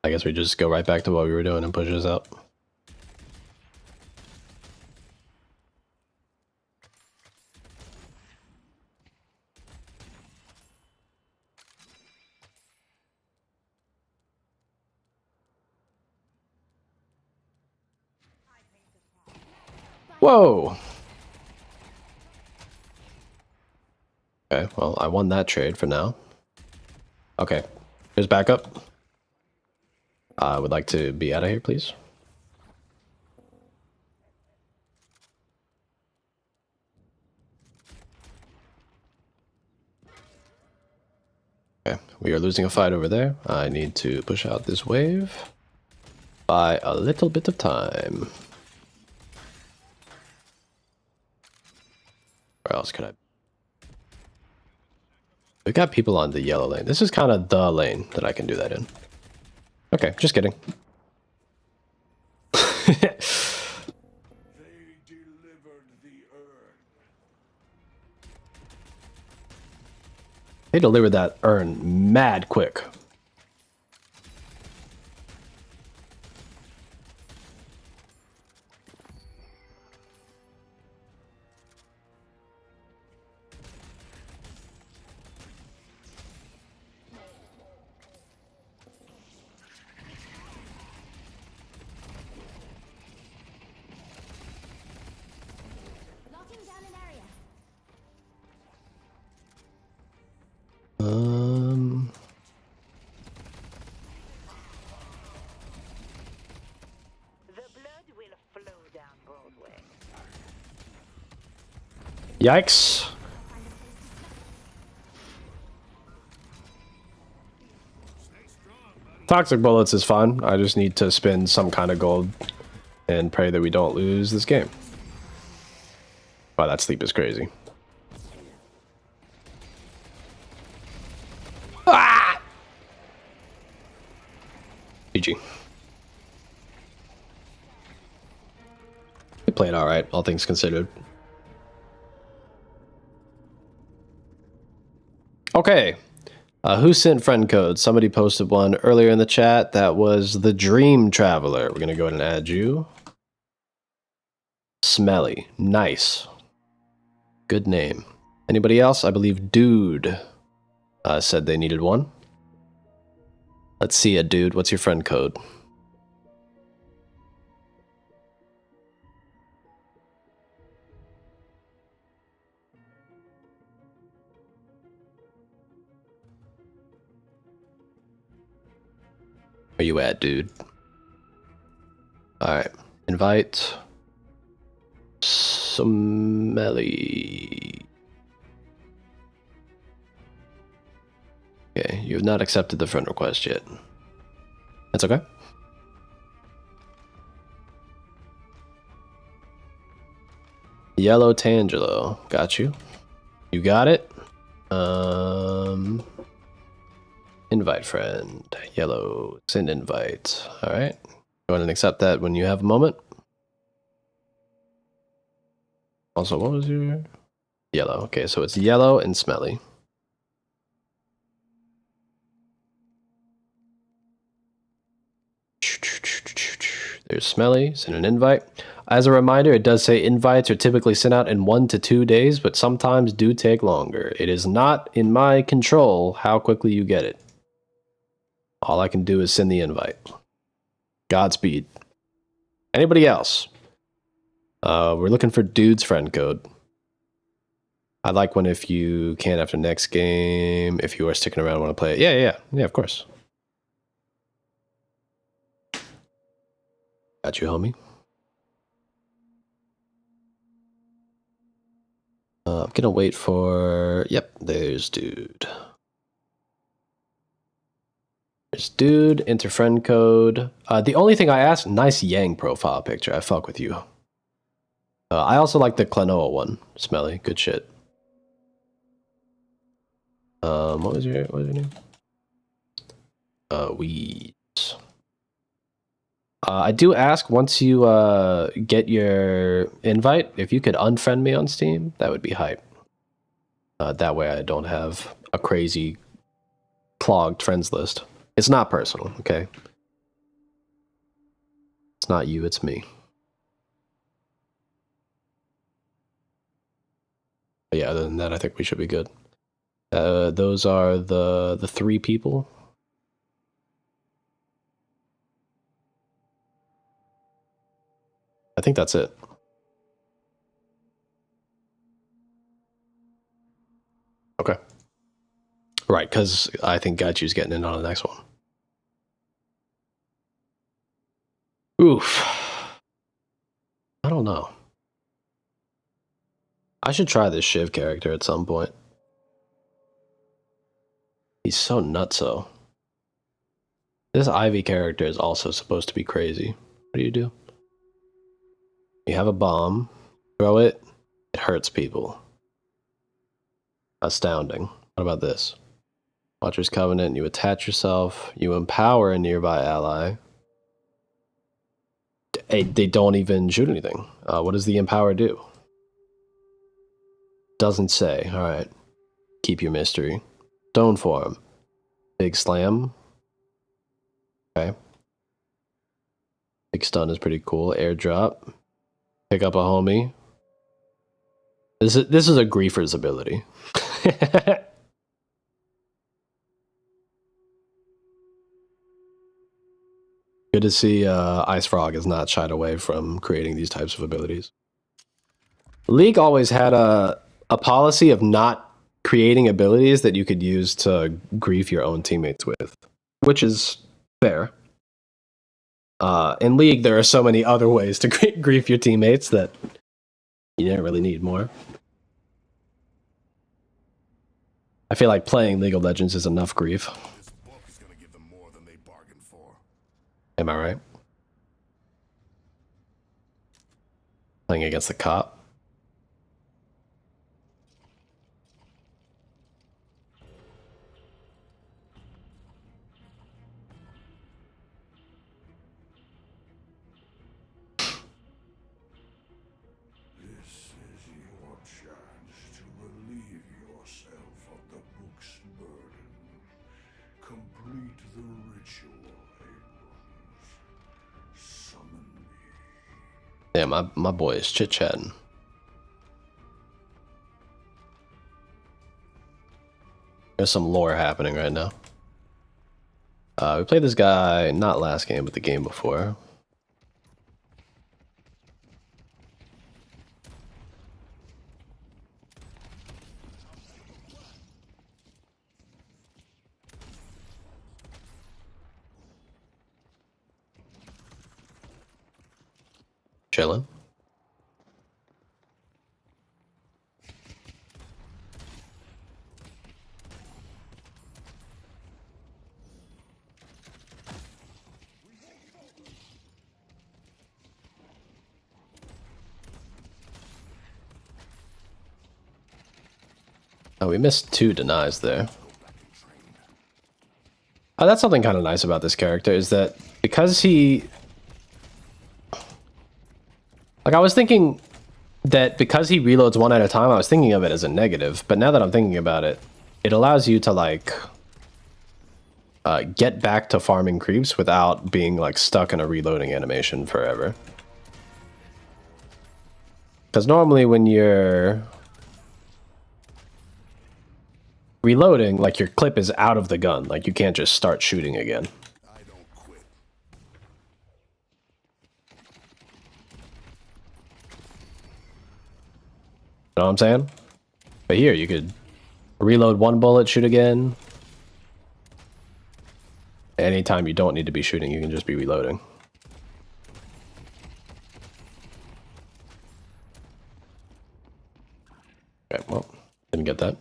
I guess we just go right back to what we were doing and push this out. Whoa! Okay, well, I won that trade for now. Okay, here's backup. I would like to be out of here, please. Okay, we are losing a fight over there. I need to push out this wave by a little bit of time. Where else could I? We got people on the yellow lane. This is kind of the lane that I can do that in. Okay, just kidding. They delivered the urn. They delivered that urn mad quick. Locking down an area. The blood will flow down Broadway. Yikes. Toxic bullets is fun. I just need to spend some kind of gold and pray that we don't lose this game. Wow, that sleep is crazy. Ah! GG. We played alright, all things considered. Okay. Who sent friend code? Somebody posted one earlier in the chat. That was the Dream Traveler. We're going to go ahead and add you. Smelly. Nice. Good name. Anybody else? I believe Dude said they needed one. Let's see it, Dude. What's your friend code? Where you at, dude? Alright. Invite. Smelly. Okay, you have not accepted the friend request yet. That's okay. Yellow Tangelo. Got you. You got it. Invite friend. Yellow. Send invite. Alright. Go ahead and accept that when you have a moment. Also, what was your... Yellow. Okay, so it's yellow and smelly. There's smelly. Send an invite. As a reminder, it does say invites are typically sent out in 1 to 2 days, but sometimes do take longer. It is not in my control how quickly you get it. All I can do is send the invite. Godspeed. Anybody else? We're looking for Dude's friend code. I'd like one if you can after next game. If you are sticking around and want to play it. Yeah, of course. Got you, homie. I'm gonna wait for... Yep, there's Dude. There's Dude, enter friend code. The only thing I asked, nice Yang profile picture. I fuck with you. I also like the Klonoa one. Smelly, good shit. What was your name? Weeds. I do ask once you get your invite, if you could unfriend me on Steam, that would be hype. That way I don't have a crazy clogged friends list. It's not personal, okay? It's not you, it's me. But yeah, other than that, I think we should be good. Those are the 3 people. I think that's it. Okay. Right, because I think Gaichu's getting in on the next one. Oof. I don't know. I should try this Shiv character at some point. He's so nutso. This Ivy character is also supposed to be crazy. What do you do? You have a bomb, throw it, it hurts people. Astounding. What about this? Watcher's Covenant, you attach yourself, you empower a nearby ally. They don't even shoot anything. What does the empower do? Doesn't say. Alright. Keep your mystery. Stone form. Big slam. Okay. Big stun is pretty cool. Airdrop. Pick up a homie. This is a griefer's ability. Good to see Ice Frog has not shied away from creating these types of abilities. League always had a policy of not creating abilities that you could use to grief your own teammates with, which is fair. In League, there are so many other ways to grief your teammates that you don't really need more. I feel like playing League of Legends is enough grief. This book is gonna give them more than they bargained for. Am I right? Playing against the cop. This is your chance to relieve yourself of the book's burden. Complete the ritual, Abrams. Summon me. Yeah, my boy is chit-chatting. There's some lore happening right now. We played this guy, not last game, but the game before. Chilling. Oh, we missed 2 denies there. Oh, that's something kind of nice about this character, is that because he... Like, I was thinking that because he reloads 1 at a time, I was thinking of it as a negative, but now that I'm thinking about it, it allows you to, like, get back to farming creeps without being, like, stuck in a reloading animation forever. Because normally when you're reloading, like, your clip is out of the gun. Like, you can't just start shooting again. I don't quit. You know what I'm saying? But here, you could reload 1 bullet, shoot again. Anytime you don't need to be shooting, you can just be reloading. Okay, well, didn't get that.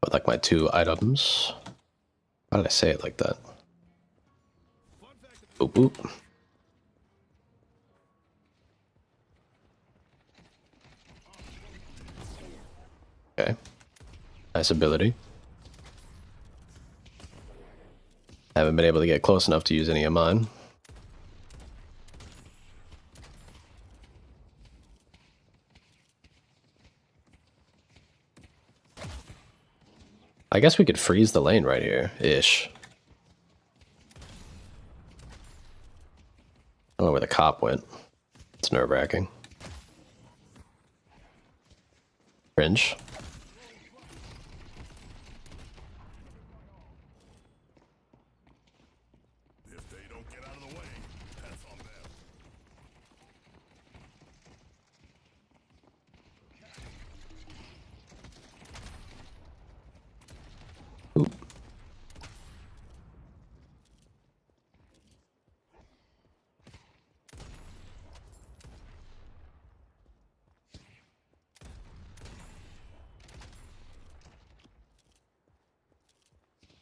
But like my 2 items. Why did I say it like that? Boop boop. Okay. Nice ability. Haven't been able to get close enough to use any of mine. I guess we could freeze the lane right here, ish. I don't know where the cop went. It's nerve-wracking. Cringe. If they don't get out of the way, that's on them. Ooh.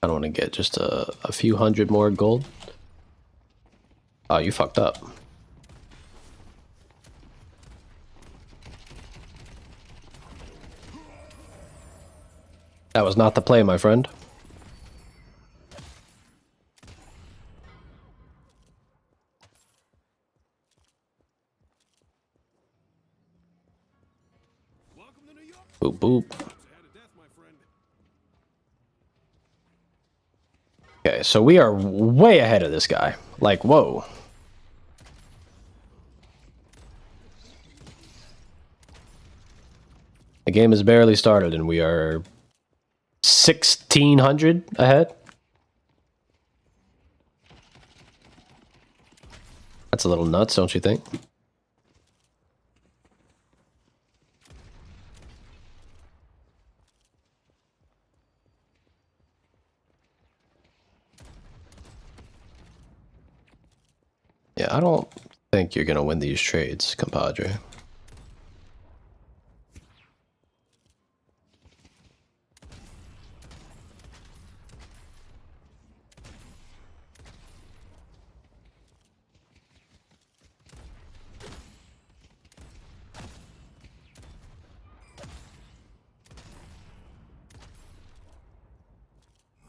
I don't want to get just a few hundred more gold. Oh, you fucked up. That was not the play, my friend. Welcome to New York. Boop, boop. It's ahead of death, my friend. Okay, so we are way ahead of this guy. Like, whoa. The game has barely started and we are 1,600 ahead. That's a little nuts, don't you think? Yeah, I don't think you're gonna win these trades, compadre.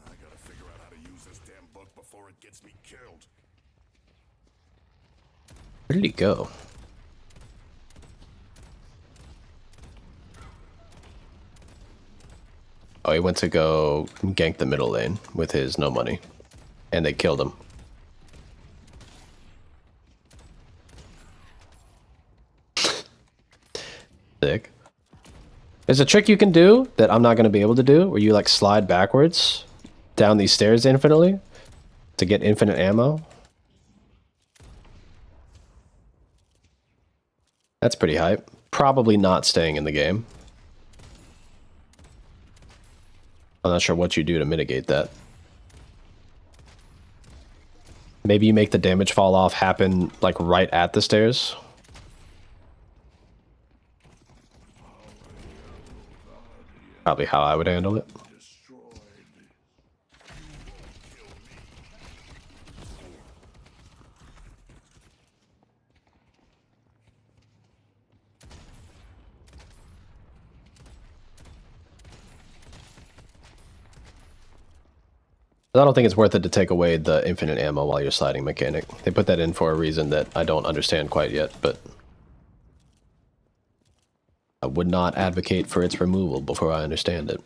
I gotta figure out how to use this damn book before it gets me killed. Where did he go? Oh, he went to go gank the middle lane with his no money. And they killed him. Sick. There's a trick you can do that I'm not going to be able to do, where you like slide backwards down these stairs infinitely to get infinite ammo. That's pretty hype. Probably not staying in the game. I'm not sure what you do to mitigate that. Maybe you make the damage fall off happen like right at the stairs. Probably how I would handle it. Destroyed. I don't think it's worth it to take away the infinite ammo while you're sliding mechanic. They put that in for a reason that I don't understand quite yet, but I would not advocate for its removal before I understand it.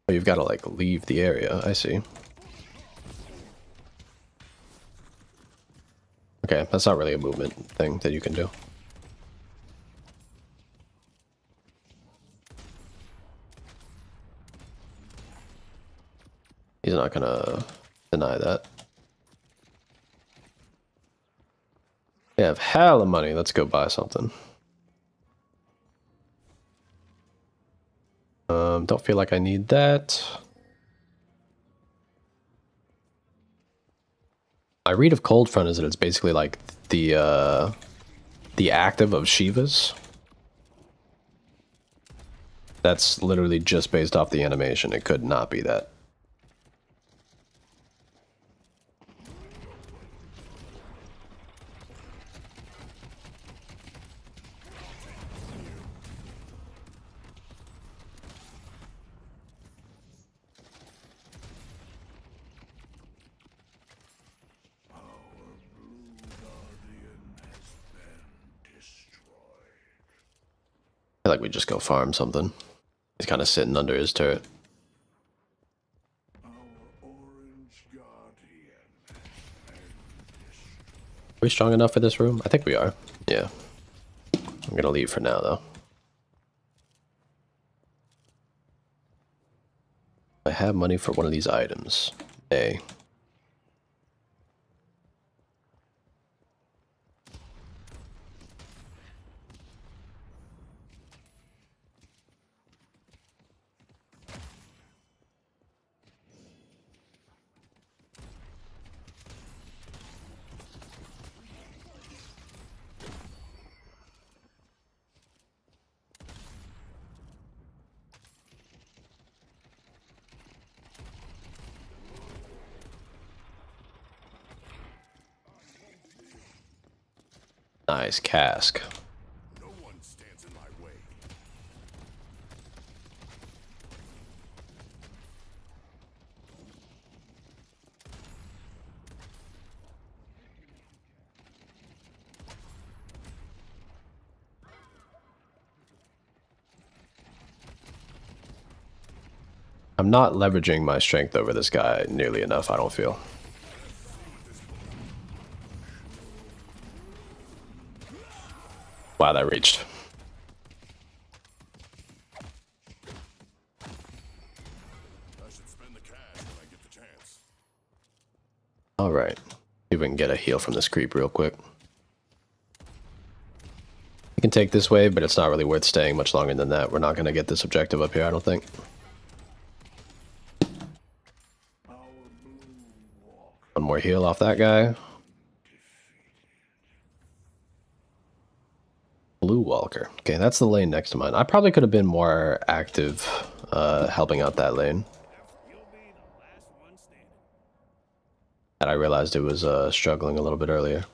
Oh, you've got to like leave the area. I see. Okay, that's not really a movement thing that you can do. He's not gonna deny that. They have hella money. Let's go buy something. Don't feel like I need that. My read of Cold Front is that it's basically like the active of Shiva's. That's literally just based off the animation. It could not be that. feel like we just go farm something. He's kind of sitting under his turret. Are we strong enough for this room? I think we are. Yeah. I'm gonna leave for now, though. I have money for one of these items. A. Nice cask. No one stands in my way. I'm not leveraging my strength over this guy nearly enough, I don't feel. Wow, that reached. I should spend the cash when I get the chance. Alright. See if we can get a heal from this creep real quick. We can take this way, but it's not really worth staying much longer than that. We're not going to get this objective up here, I don't think. One more heal off that guy. Blue Walker. Okay, that's the lane next to mine. I probably could have been more active helping out that lane. You'll be the last one standing. And I realized it was struggling a little bit earlier.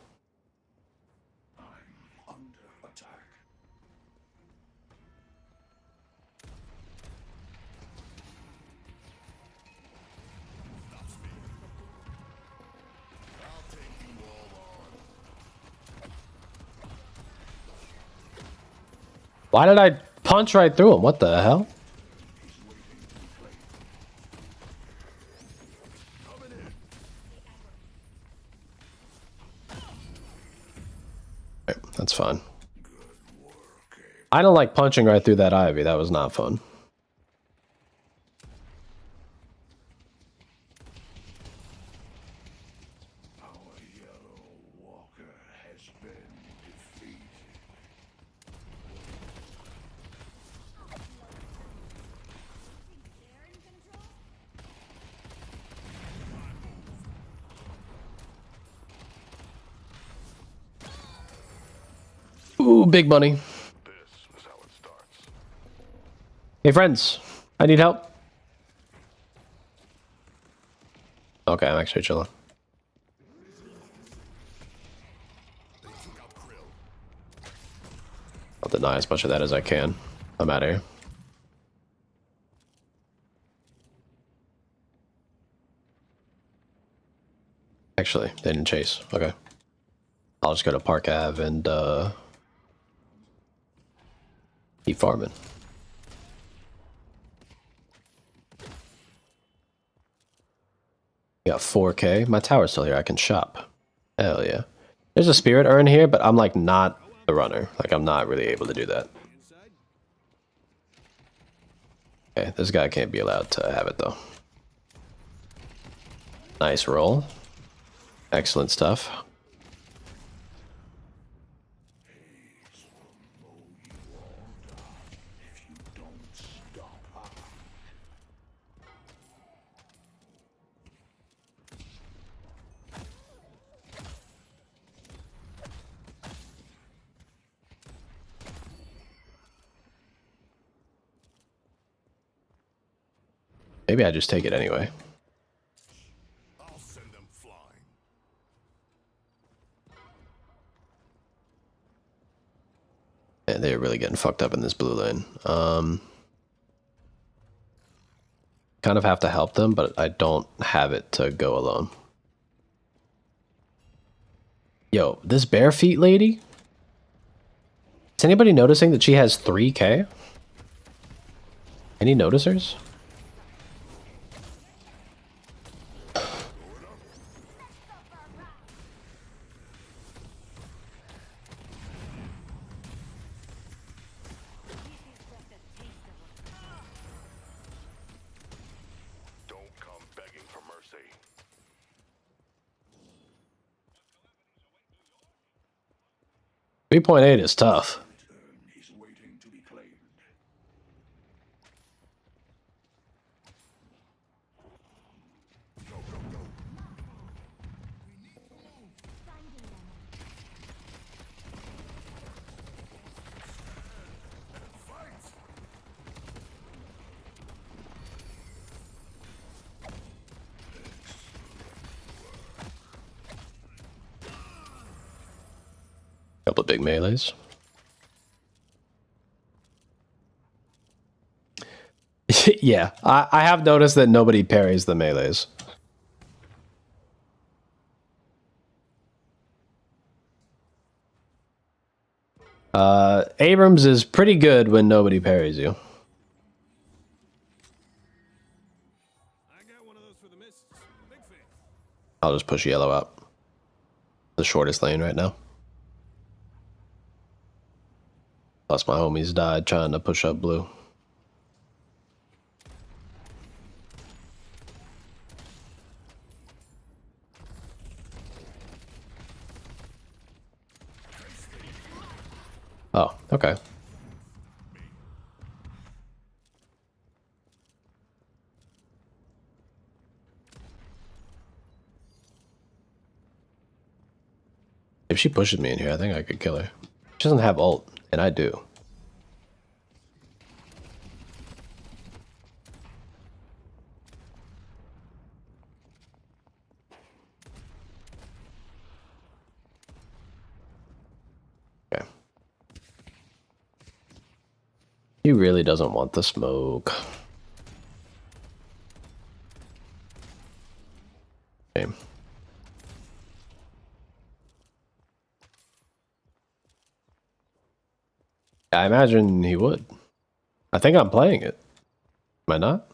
Why did I punch right through him? What the hell? Right, that's fine. I don't like punching right through that ivy. That was not fun. Ooh, big money. This is how it starts. Hey, friends. I need help. Okay, I'm actually chilling. They took out Krill. I'll deny as much of that as I can. I'm out of here. Actually, they didn't chase. Okay. I'll just go to Park Ave and keep farming. We got 4K. My tower's still here. I can shop. Hell yeah. There's a spirit urn here, but I'm like not the runner. Like I'm not really able to do that. Inside? Okay, this guy can't be allowed to have it though. Nice roll. Excellent stuff. Maybe I just take it anyway. I'll send them flying. Yeah, they're really getting fucked up in this blue lane. Kind of have to help them, but I don't have it to go alone. Yo, this bare feet lady? Is anybody noticing that she has 3k? Any noticers? Don't come begging for mercy. 3.8 is tough. He's waiting to be claimed. Go, go, go. Finding them. Fight! Couple of big melees. Yeah, I have noticed that nobody parries the melees. Abrams is pretty good when nobody parries you. I got one of those for the missus. Big fan. I'll just push yellow out. The shortest lane right now. Plus my homies died trying to push up blue. Oh, okay. If she pushes me in here, I think I could kill her. She doesn't have ult, and I do. Okay. He really doesn't want the smoke. Okay. I imagine he would. I think I'm playing it. Am I not?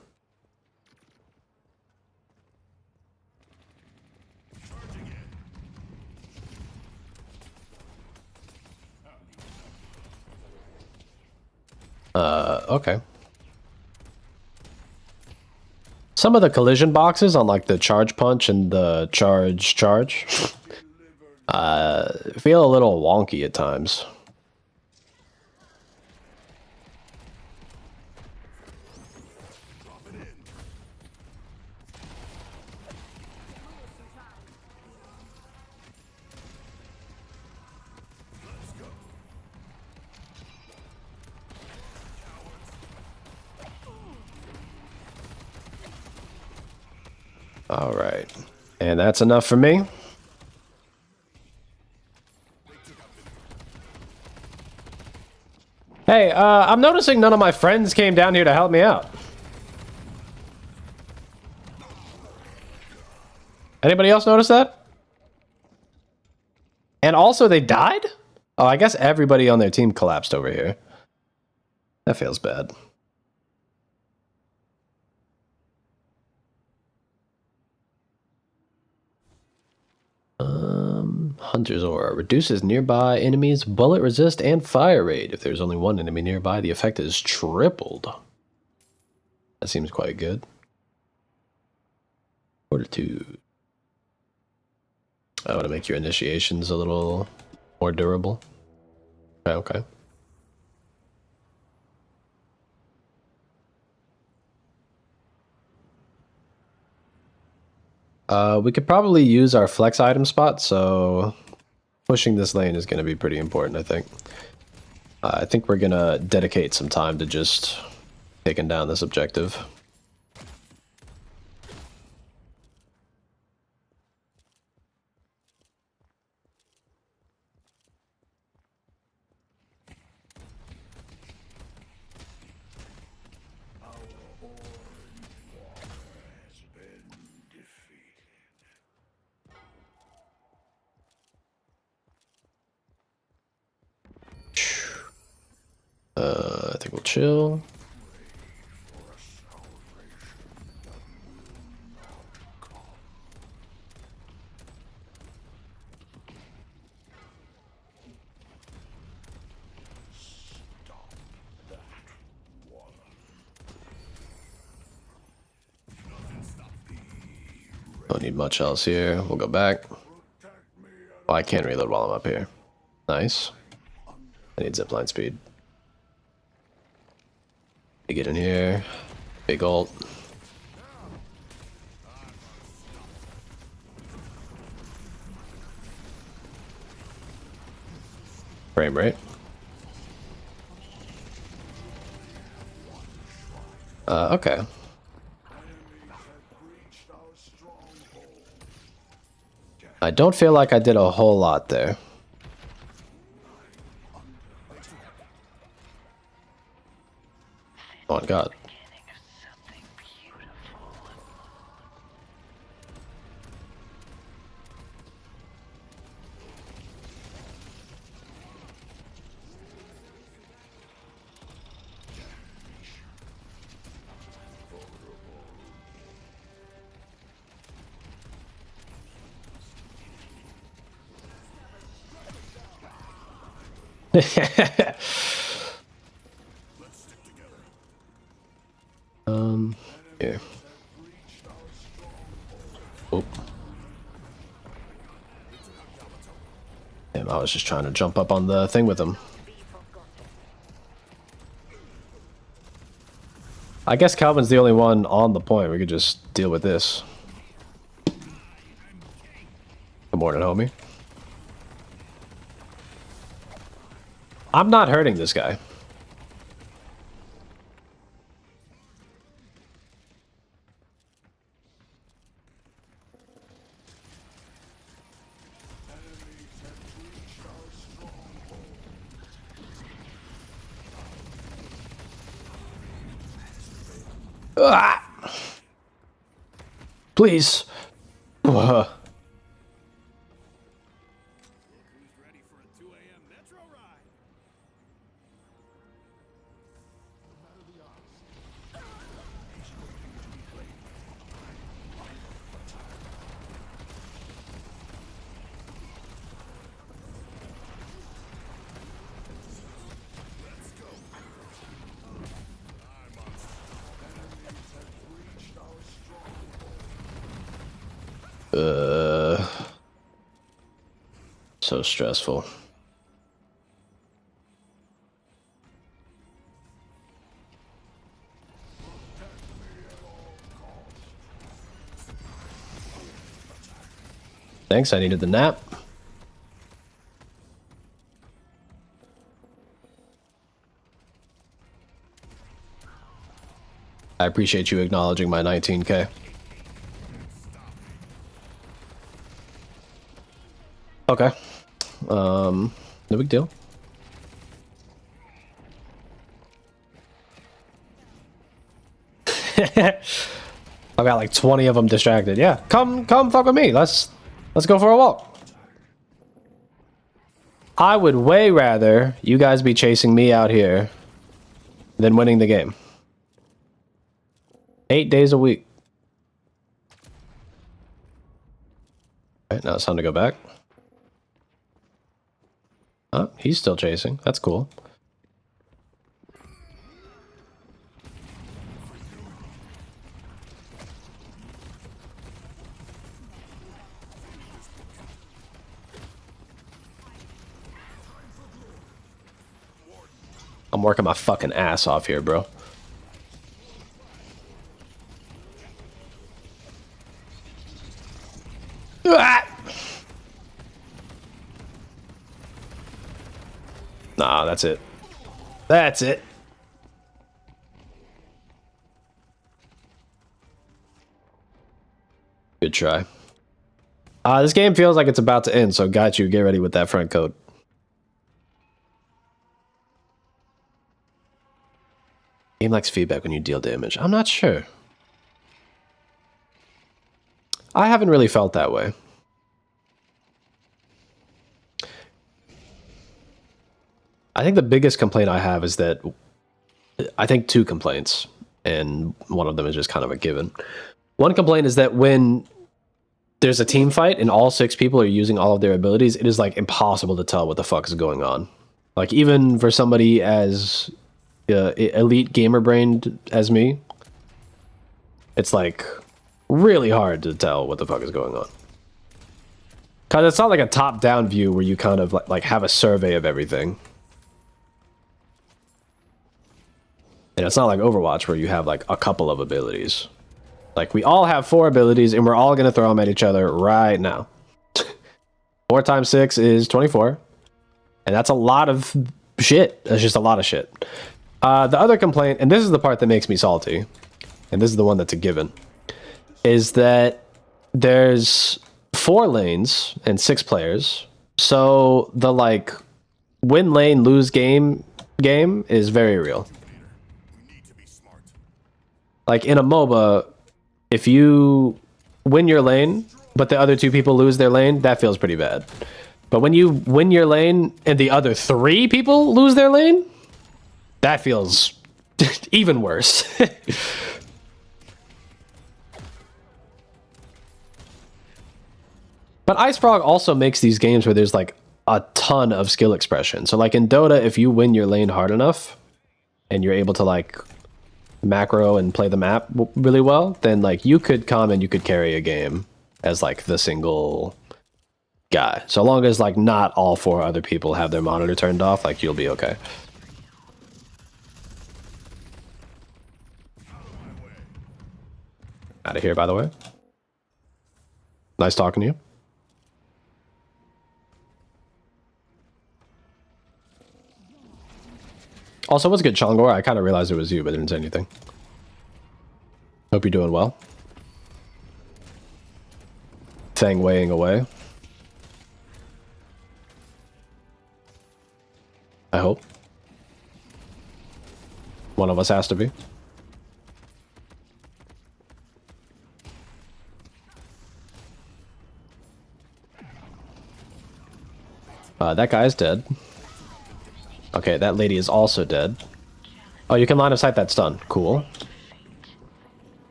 Okay. Some of the collision boxes on like the charge punch and the charge feel a little wonky at times. All right. And that's enough for me. Hey, I'm noticing none of my friends came down here to help me out. Anybody else notice that? And also they died? Oh, I guess everybody on their team collapsed over here. That feels bad. Hunter's Aura reduces nearby enemies' bullet resist and fire rate. If there's only one enemy nearby, the effect is tripled. That seems quite good. Fortitude. I want to make your initiations a little more durable. Okay. We could probably use our flex item spot, so pushing this lane is going to be pretty important, I think. I think we're going to dedicate some time to just taking down this objective. We'll chill. Don't need much else here. We'll go back. Oh, I can't reload while I'm up here. Nice. I need zipline speed. You get in here. Big ult. Frame rate. Okay. I don't feel like I did a whole lot there. Oh my god. Here. Oh. Damn, I was just trying to jump up on the thing with him. I guess Calvin's the only one on the point. We could just deal with this. Good morning, homie. I'm not hurting this guy. Ah! Please. Who's ready for a 2 a.m. Metro ride? So stressful. Thanks, I needed the nap. I appreciate you acknowledging my 19K. Okay. No big deal. I've got like 20 of them distracted. Yeah, come fuck with me. Let's go for a walk. I would way rather you guys be chasing me out here than winning the game. 8 days a week. Alright, now it's time to go back. Oh, he's still chasing. That's cool. I'm working my fucking ass off here, bro. Ah! Nah, that's it. That's it. Good try. This game feels like it's about to end, so got you. Get ready with that front code. Game likes feedback when you deal damage. I'm not sure. I haven't really felt that way. I think the biggest complaint I have is that I think 2 complaints, and one of them is just kind of a given. One complaint is that when there's a team fight and all 6 people are using all of their abilities, it is like impossible to tell what the fuck is going on. Like even for somebody as elite gamer brained as me, it's like really hard to tell what the fuck is going on. Cause it's not like a top-down view where you kind of like have a survey of everything. And it's not like Overwatch where you have like a couple of abilities. Like we all have 4 abilities and we're all gonna throw them at each other right now. 4 times 6 is 24. And that's a lot of shit. That's just a lot of shit. The other complaint, and this is the part that makes me salty, and this is the one that's a given, is that there's 4 lanes and 6 players. So the like win lane, lose game is very real. Like in a MOBA, if you win your lane, but the other 2 people lose their lane, that feels pretty bad. But when you win your lane and the other 3 people lose their lane, that feels even worse. But IceFrog also makes these games where there's like a ton of skill expression. So like in Dota, if you win your lane hard enough and you're able to like macro and play the map really well, then like you could come and you could carry a game as like the single guy. So long as like not all 4 other people have their monitor turned off, like you'll be okay. Out of here, by the way. Nice talking to you. Also, what's good, Chongor? I kind of realized it was you, but didn't say anything. Hope you're doing well. Thang weighing away. I hope. One of us has to be. That guy's dead. Okay, that lady is also dead. Oh, you can line of sight that stun. Cool.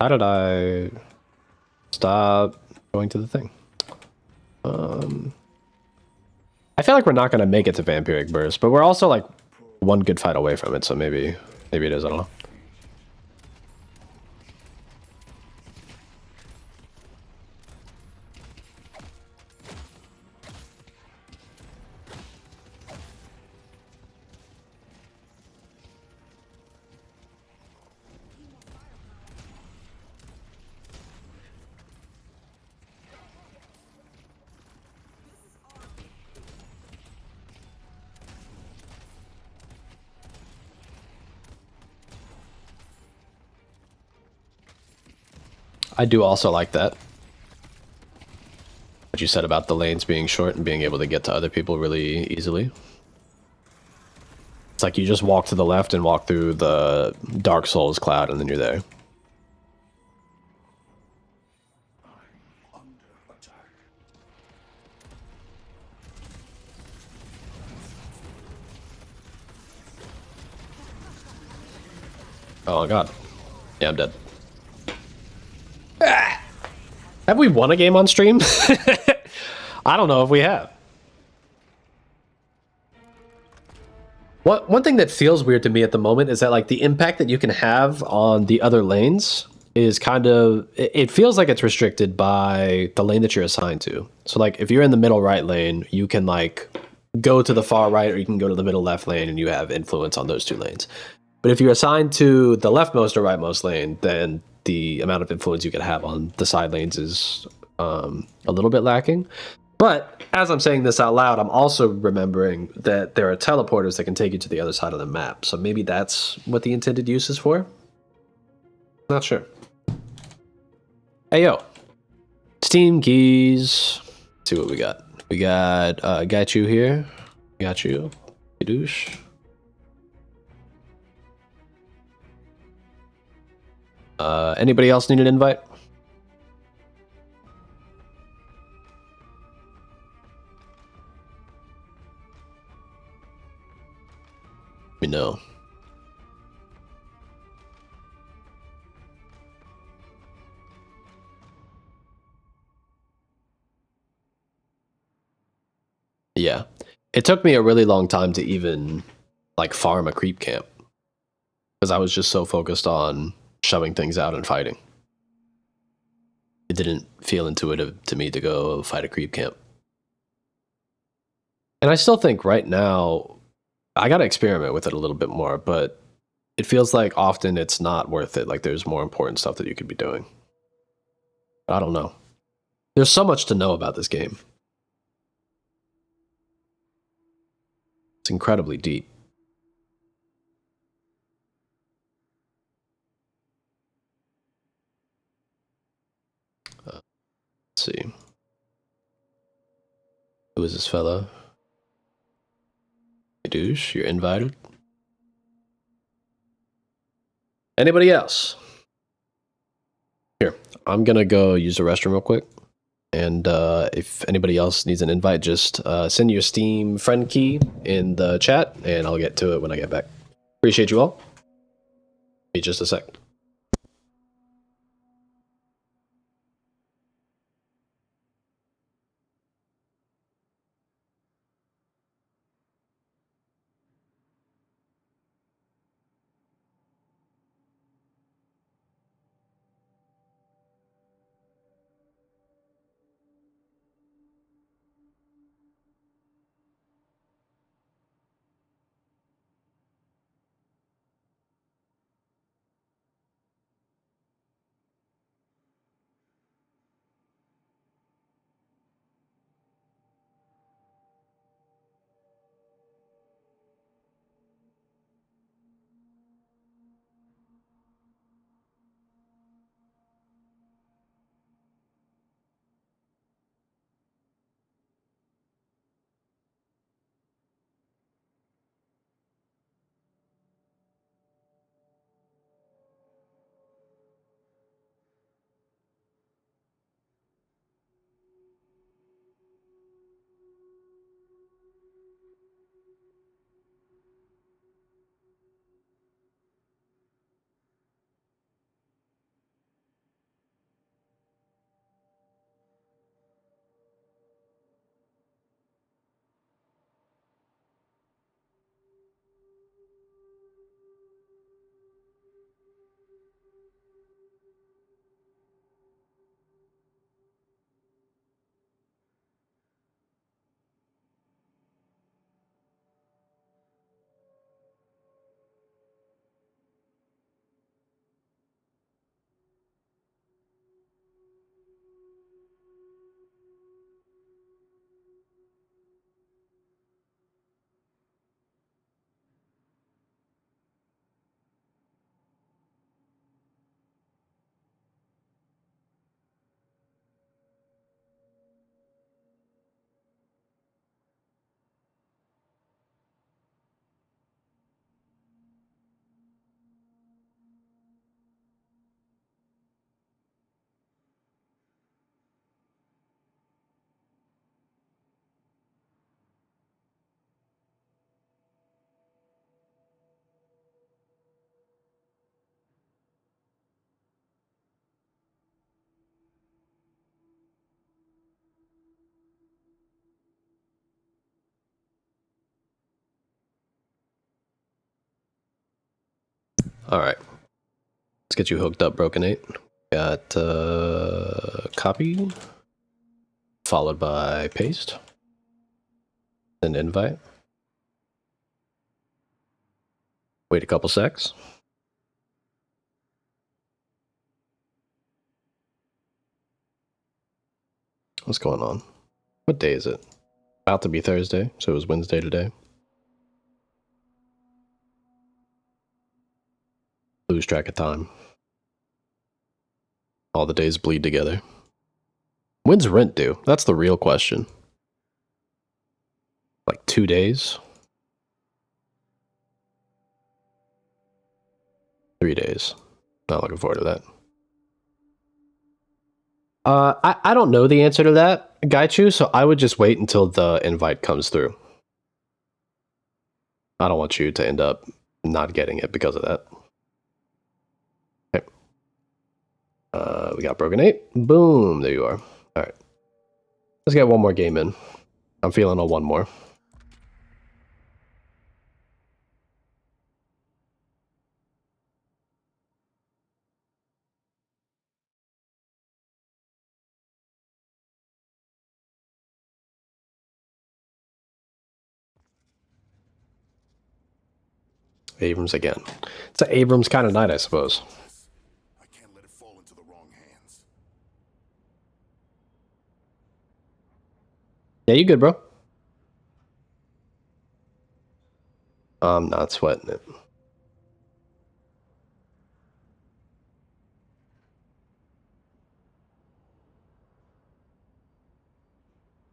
How did I stop going to the thing? I feel like we're not going to make it to Vampiric Burst, but we're also like 1 good fight away from it, so maybe it is, I don't know. I do also like that. What you said about the lanes being short and being able to get to other people really easily. It's like you just walk to the left and walk through the Dark Souls cloud and then you're there. Oh god. Yeah, I'm dead. Have we won a game on stream? I don't know if we have. One thing that feels weird to me at the moment is that like the impact that you can have on the other lanes is kind of, it feels like it's restricted by the lane that you're assigned to. So like if you're in the middle right lane, you can like go to the far right or you can go to the middle left lane and you have influence on those 2 lanes. But if you're assigned to the leftmost or rightmost lane, then the amount of influence you can have on the side lanes is a little bit lacking. But as I'm saying this out loud, I'm also remembering that there are teleporters that can take you to the other side of the map. So maybe that's what the intended use is for? Not sure. Hey, yo. Steam keys. Let's see what we got. We got you here. Got you. Douche. Anybody else need an invite? Let me know. Yeah. It took me a really long time to even like farm a creep camp because I was just so focused on shoving things out and fighting. It didn't feel intuitive to me to go fight a creep camp. And I still think right now I got to experiment with it a little bit more, but it feels like often it's not worth it. Like there's more important stuff that you could be doing. I don't know. There's so much to know about this game. It's incredibly deep. Let's see. Who is this fella? Hey, douche, you're invited. Anybody else? Here, I'm gonna go use the restroom real quick. And if anybody else needs an invite, just send your Steam friend key in the chat, and I'll get to it when I get back. Appreciate you all. Be just a sec. All right. Let's get you hooked up, Broken 8. Got copy, followed by paste, and invite. Wait a couple secs. What's going on? What day is it? About to be Thursday, so it was Wednesday today. Lose track of time. All the days bleed together. When's rent due? That's the real question. Like 2 days? 3 days. Not looking forward to that. I don't know the answer to that, Gaichu, so I would just wait until the invite comes through. I don't want you to end up not getting it because of that. Okay. We got Broken 8. Boom, there you are. Alright. Let's get one more game in. I'm feeling a one more. Abrams again. It's an Abrams kind of night, I suppose. I can't let it fall into the wrong hands. Yeah, you good, bro? I'm not sweating it.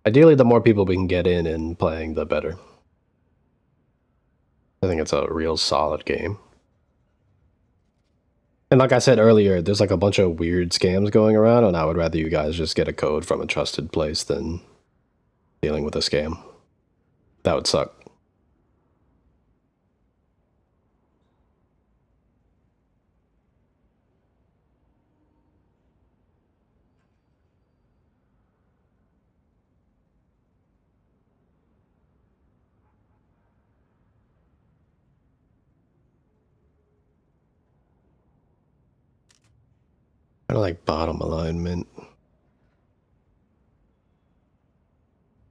Ideally, the more people we can get in playing, the better. I think it's a real solid game. And like I said earlier, there's like a bunch of weird scams going around, and I would rather you guys just get a code from a trusted place than dealing with a scam. That would suck. Kind of like bottom alignment.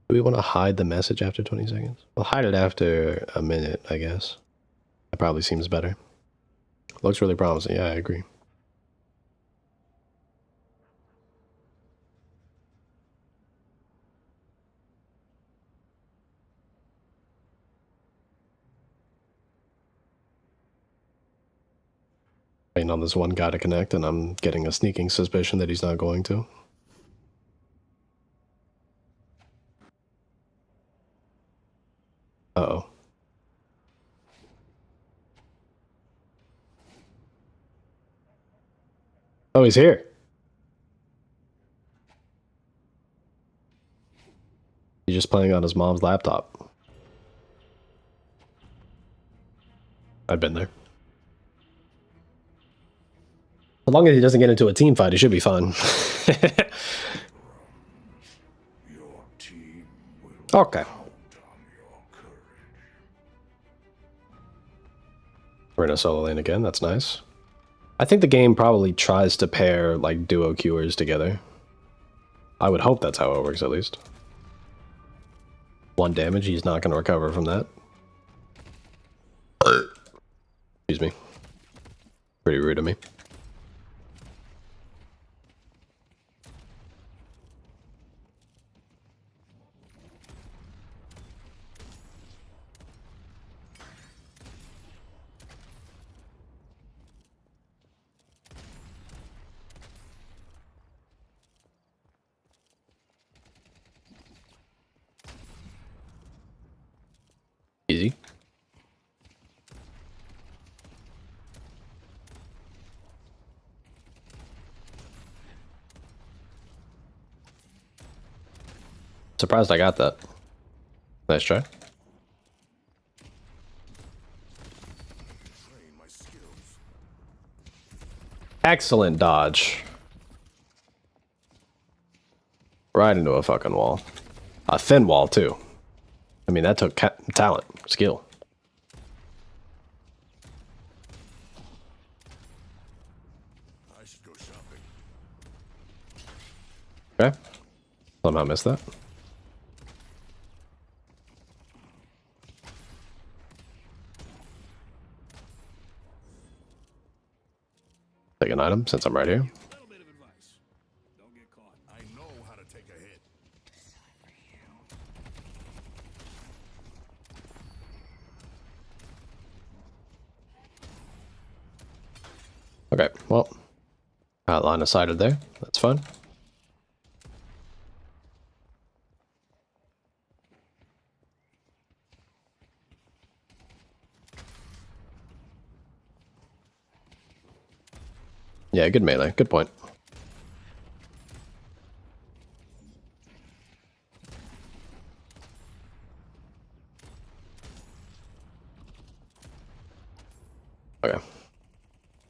Do we want to hide the message after 20 seconds? We'll hide it after a minute, I guess. That probably seems better. Looks really promising. Yeah, I agree. Waiting on this one guy to connect, and I'm getting a sneaking suspicion that he's not going to. Uh-oh. Oh, he's here. He's just playing on his mom's laptop. I've been there. As long as he doesn't get into a team fight, he should be fine. Your team will Okay. count on your courage. We're in a solo lane again. That's nice. I think the game probably tries to pair like duo queuers together. I would hope that's how it works, at least. 1 damage, he's not going to recover from that. Excuse me. Pretty rude of me. Easy. Surprised I got that. Nice try. Train my skills. Excellent dodge. Right into a fucking wall. A thin wall, too. I mean, that took talent, skill. I should go shopping. Okay. Somehow missed that. Take an item since I'm right here. Little bit of advice. Don't get caught. I know how to take a hit. Okay, well, got line of sight there. That's fine. Yeah, good melee. Good point. Okay.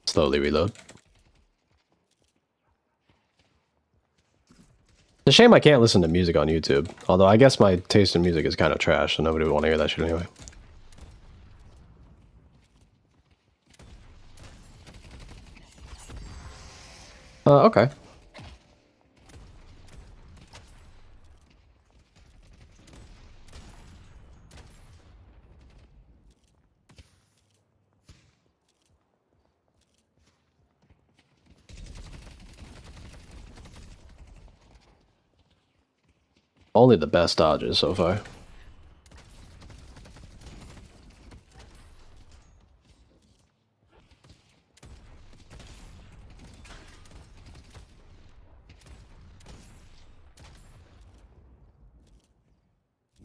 Slowly reload. It's a shame I can't listen to music on YouTube. Although I guess my taste in music is kind of trash, so nobody would want to hear that shit anyway. Okay. Only the best dodges so far.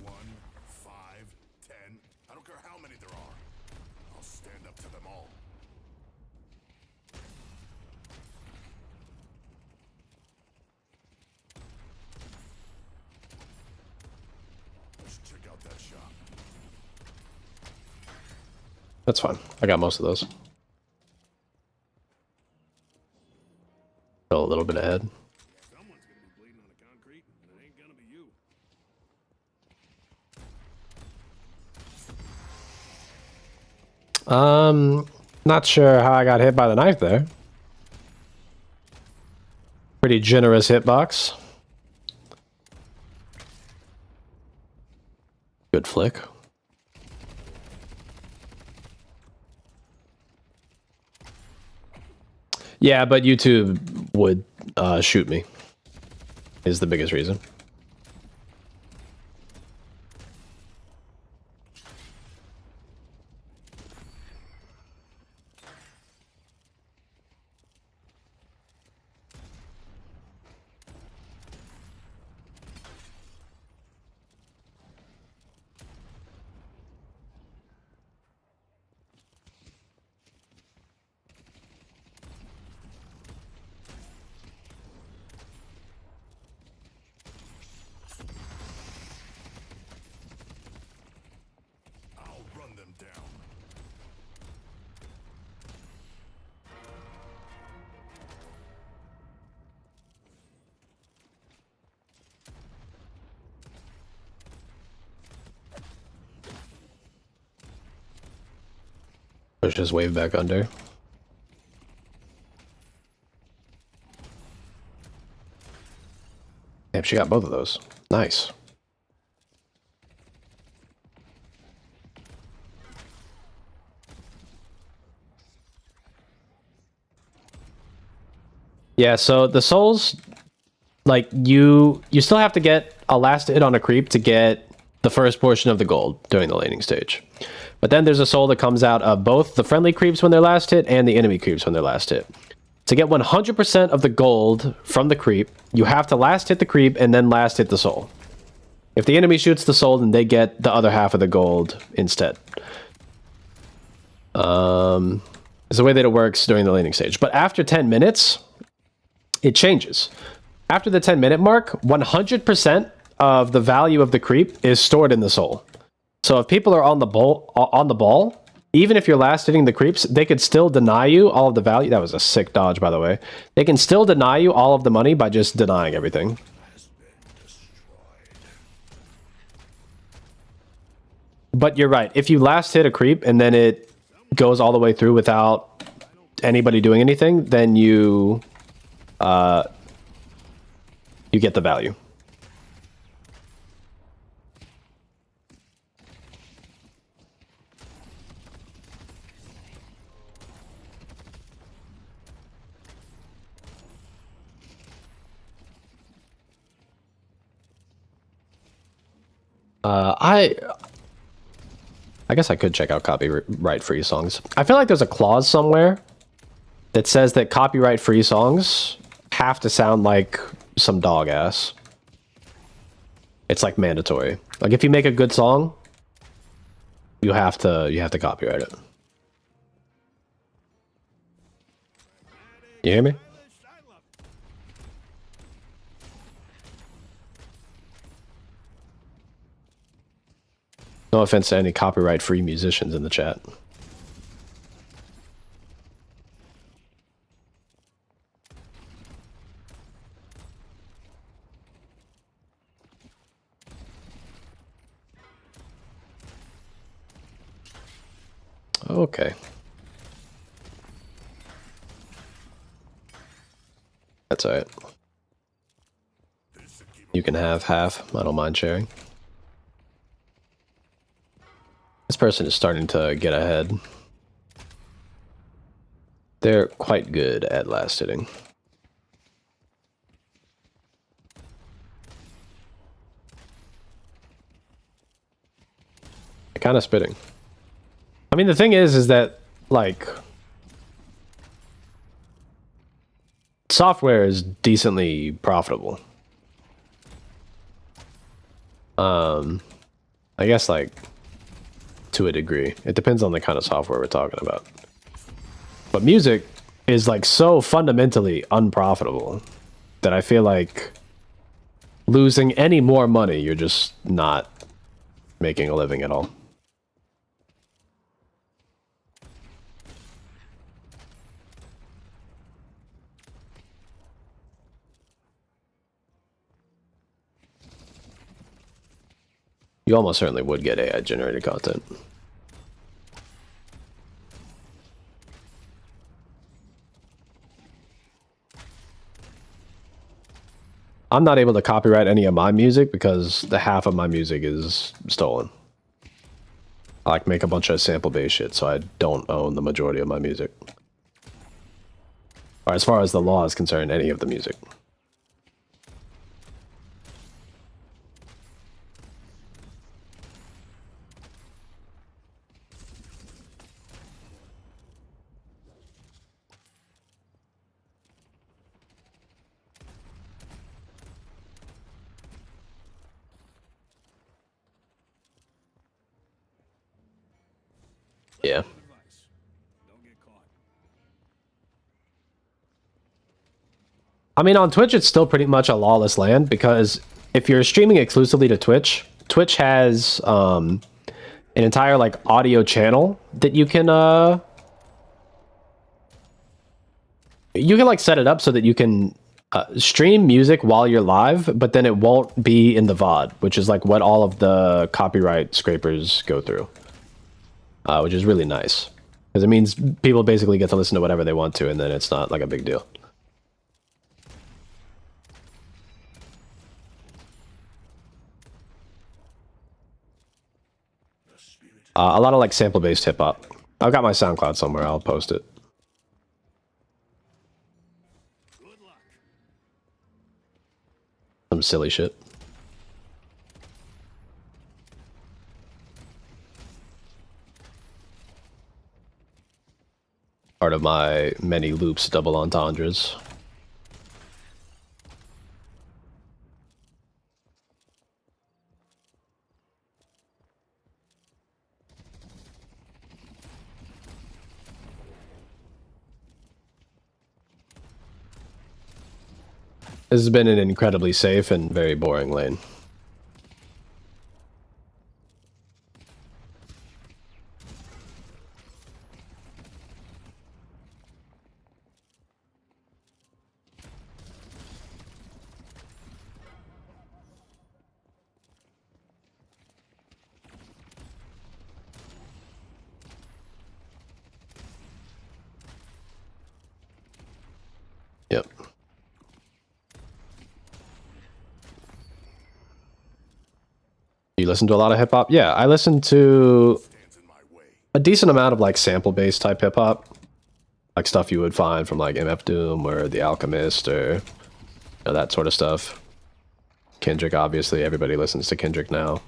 One, 5, 10. I don't care how many there are. I'll stand up to them all. Let's check out that shop. That's fine. I got most of those. Still a little bit ahead. Someone's gonna be bleeding on the concrete, and it ain't gonna be you. Not sure how I got hit by the knife there. Pretty generous hitbox. Good flick. Yeah, but YouTube would shoot me. Is the biggest reason. I'll run them down. Push his wave back under. Damn, she got both of those. Nice. Yeah, so the souls, like, you still have to get a last hit on a creep to get the first portion of the gold during the laning stage. But then there's a soul that comes out of both the friendly creeps when they're last hit and the enemy creeps when they're last hit. To get 100% of the gold from the creep, you have to last hit the creep and then last hit the soul. If the enemy shoots the soul, then they get the other half of the gold instead. It's the way that it works during the laning stage. But after 10 minutes, it changes. After the 10-minute mark, 100% of the value of the creep is stored in the soul. So if people are on the ball, even if you're last hitting the creeps, they could still deny you all of the value. That was a sick dodge, by the way. They can still deny you all of the money by just denying everything. But you're right. If you last hit a creep and then it goes all the way through without anybody doing anything, then you get the value. I guess I could check out copyright-free songs. I feel like there's a clause somewhere that says that copyright-free songs have to sound like some dog ass. It's like mandatory. Like if you make a good song, you have to copyright it. You hear me? No offense to any copyright-free musicians in the chat. Okay. That's alright. You can have half. I don't mind sharing. This person is starting to get ahead. They're quite good at last hitting. They're kind of spitting. I mean, the thing is that, like, software is decently profitable. I guess, like, to a degree. It depends on the kind of software we're talking about. But music is, like, so fundamentally unprofitable that I feel like losing any more money, you're just not making a living at all. You almost certainly would get AI generated content. I'm not able to copyright any of my music because the half of my music is stolen. I like make a bunch of sample-based shit, so I don't own the majority of my music. Or as far as the law is concerned, any of the music. Yeah. I mean, on Twitch, it's still pretty much a lawless land because if you're streaming exclusively to Twitch, Twitch has an entire like audio channel that you can like set it up so that you can stream music while you're live, but then it won't be in the VOD, which is like what all of the copyright scrapers go through, which is really nice because it means people basically get to listen to whatever they want to, and then it's not like a big deal. A lot of like sample-based hip-hop. I've got my SoundCloud somewhere. I'll post it. Some silly shit. Part of my many loops, double entendres. This has been an incredibly safe and very boring lane. Yep. You listen to a lot of hip hop? Yeah, I listen to a decent amount of like sample-based type hip hop, like stuff you would find from like MF Doom or The Alchemist or that sort of stuff. Kendrick, obviously, everybody listens to Kendrick now.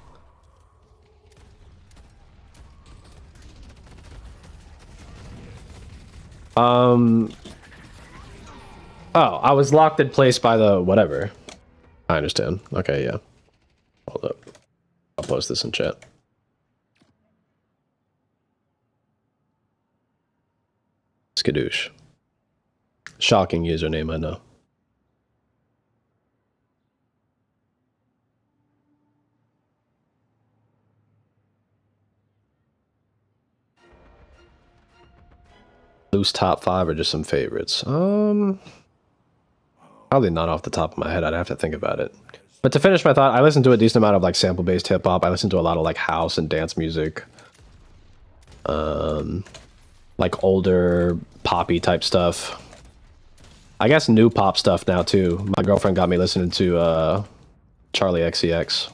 Oh, I was locked in place by the whatever. I understand. Okay, yeah. Hold up. I'll post this in chat. Skadoosh. Shocking username, I know. Loose top 5 or just some favorites? Probably not off the top of my head. I'd have to think about it. But to finish my thought, I listen to a decent amount of like sample-based hip-hop. I listen to a lot of like house and dance music. Like older poppy type stuff. I guess new pop stuff now too. My girlfriend got me listening to Charlie XCX.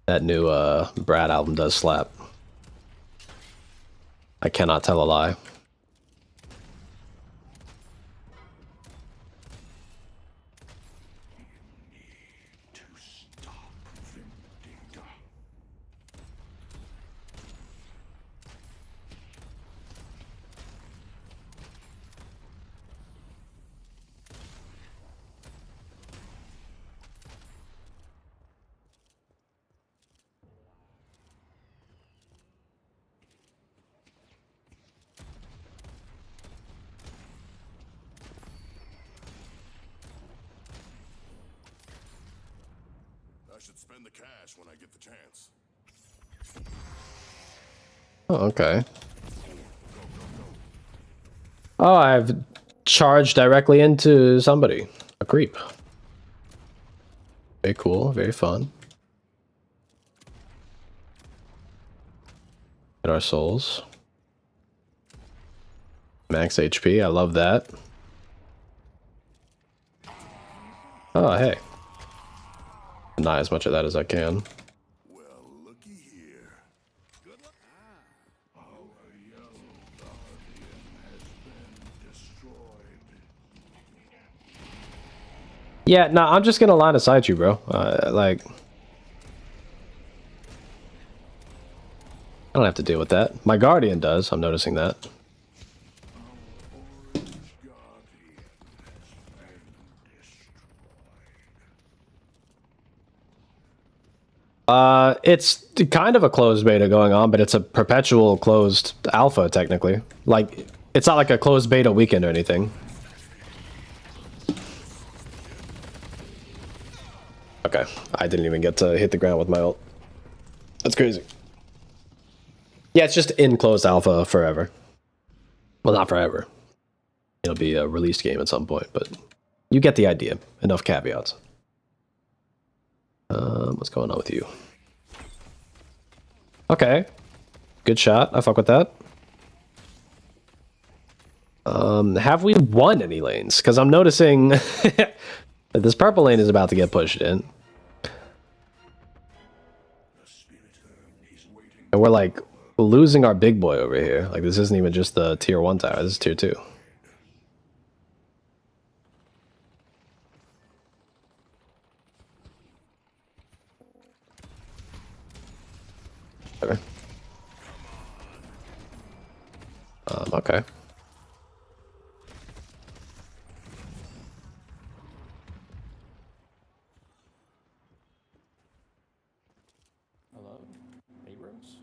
That new Brad album does slap. I cannot tell a lie. I should spend the cash when I get the chance. Oh, okay. Oh, I've charged directly into somebody. A creep. Very cool, very fun. Get our souls. Max HP, I love that. Oh, hey. Not as much of that as I can. Well, looky here. Good luck. Our yellow guardian has been destroyed. Yeah, no, I'm just gonna line aside you, bro. Like, I don't have to deal with that. My guardian does, I'm noticing that. It's kind of a closed beta going on, but it's a perpetual closed alpha, technically. Like, it's not like a closed beta weekend or anything. Okay, I didn't even get to hit the ground with my ult. That's crazy. Yeah, it's just in closed alpha forever. Well, not forever. It'll be a released game at some point, but you get the idea. Enough caveats. What's going on with you? Okay. Good shot. I fuck with that. Have we won any lanes? Because I'm noticing that this purple lane is about to get pushed in. And we're like losing our big boy over here. Like this isn't even just the tier 1 tower, this is tier 2. Okay. Okay. Hello, Abrams?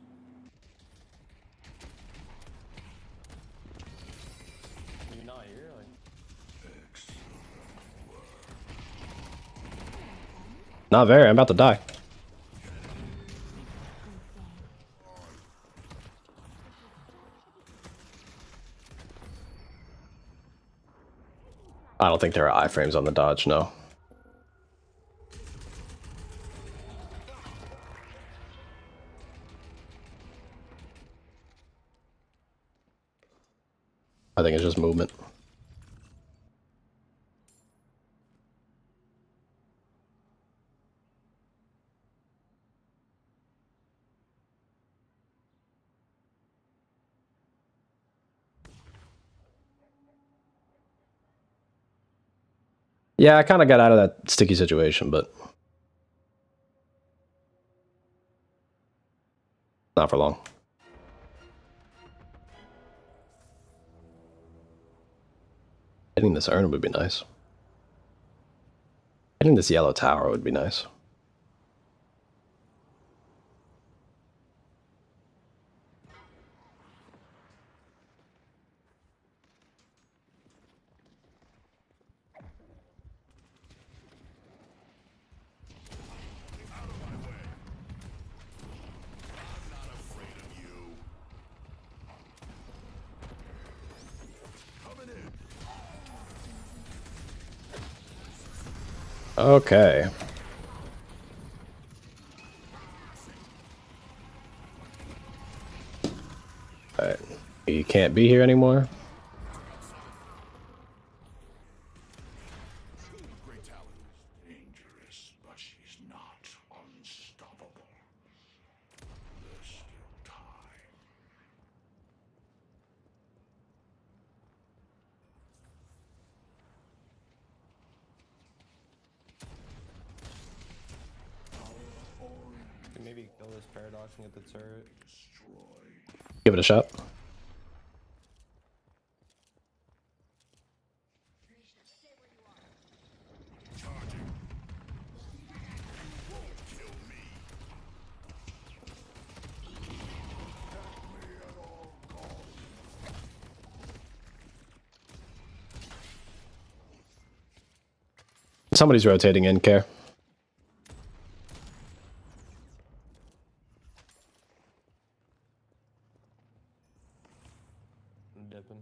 You're not here, like... Not very, I'm about to die. I don't think there are iframes on the dodge, no. I think it's just movement. Yeah, I kind of got out of that sticky situation, but not for long. Hitting this urn would be nice. Hitting this yellow tower would be nice. Okay. He can't be here anymore. Great talent. Dangerous, but she's not unstoppable. There's still time. Maybe kill this paradox and get the turret. Give it a shot. Charging. You won't kill me. Somebody's rotating in, Care. I'm dipping.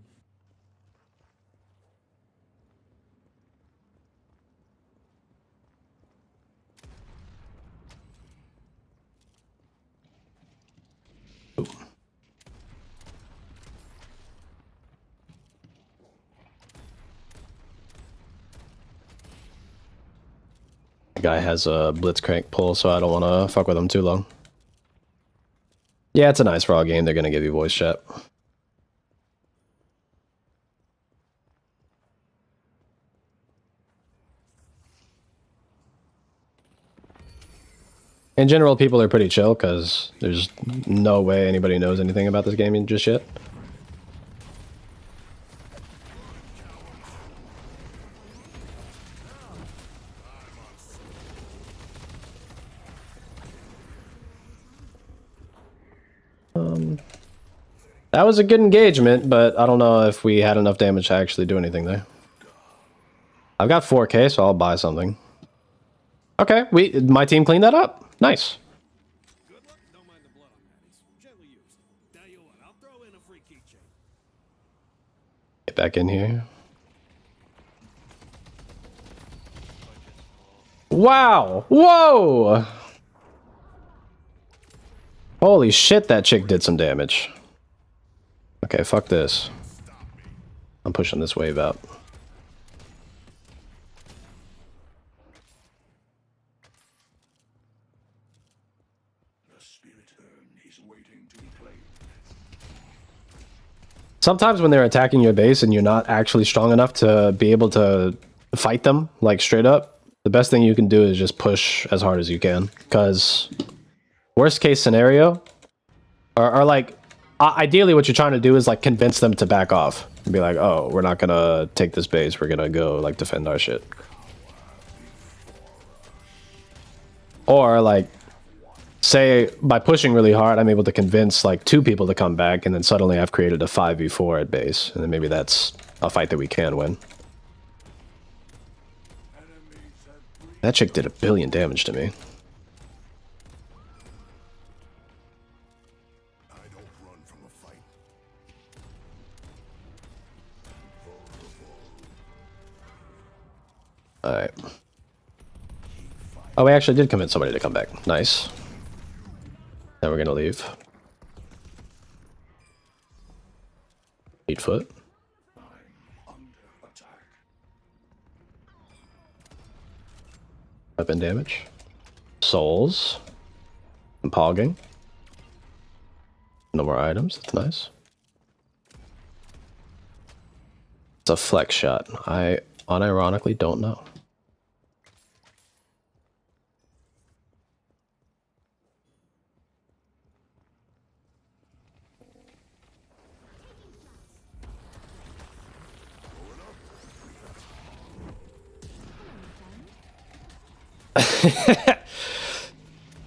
The guy has a blitzcrank pull, so I don't want to fuck with him too long. Yeah, it's a nice raw game. They're gonna give you voice chat. In general, people are pretty chill because there's no way anybody knows anything about this game just yet. That was a good engagement, but I don't know if we had enough damage to actually do anything there. I've got 4K, so I'll buy something. Okay, my team cleaned that up. Nice. Good luck. Don't mind the blood on patties. Gently used. Tell you what, I'll throw in a free keychain. Get back in here. Wow! Whoa! Holy shit, that chick did some damage. Okay, fuck this. I'm pushing this wave out. The spirit urn is waiting to be claimed. Sometimes when they're attacking your base and you're not actually strong enough to be able to fight them, like straight up, the best thing you can do is just push as hard as you can. Because worst case scenario, or like, ideally what you're trying to do is like convince them to back off. And be like, oh, we're not gonna take this base, we're gonna go like defend our shit. Or like, say by pushing really hard, I'm able to convince like 2 people to come back, and then suddenly I've created a 5v4 at base, and then maybe that's a fight that we can win. That chick did 1 billion damage to me. I don't run from a fight. Alright. Oh, we actually did convince somebody to come back. Nice. Now we're gonna leave. 8 foot. Weapon damage. Souls. And pogging. No more items, that's nice. It's a flex shot. I unironically don't know.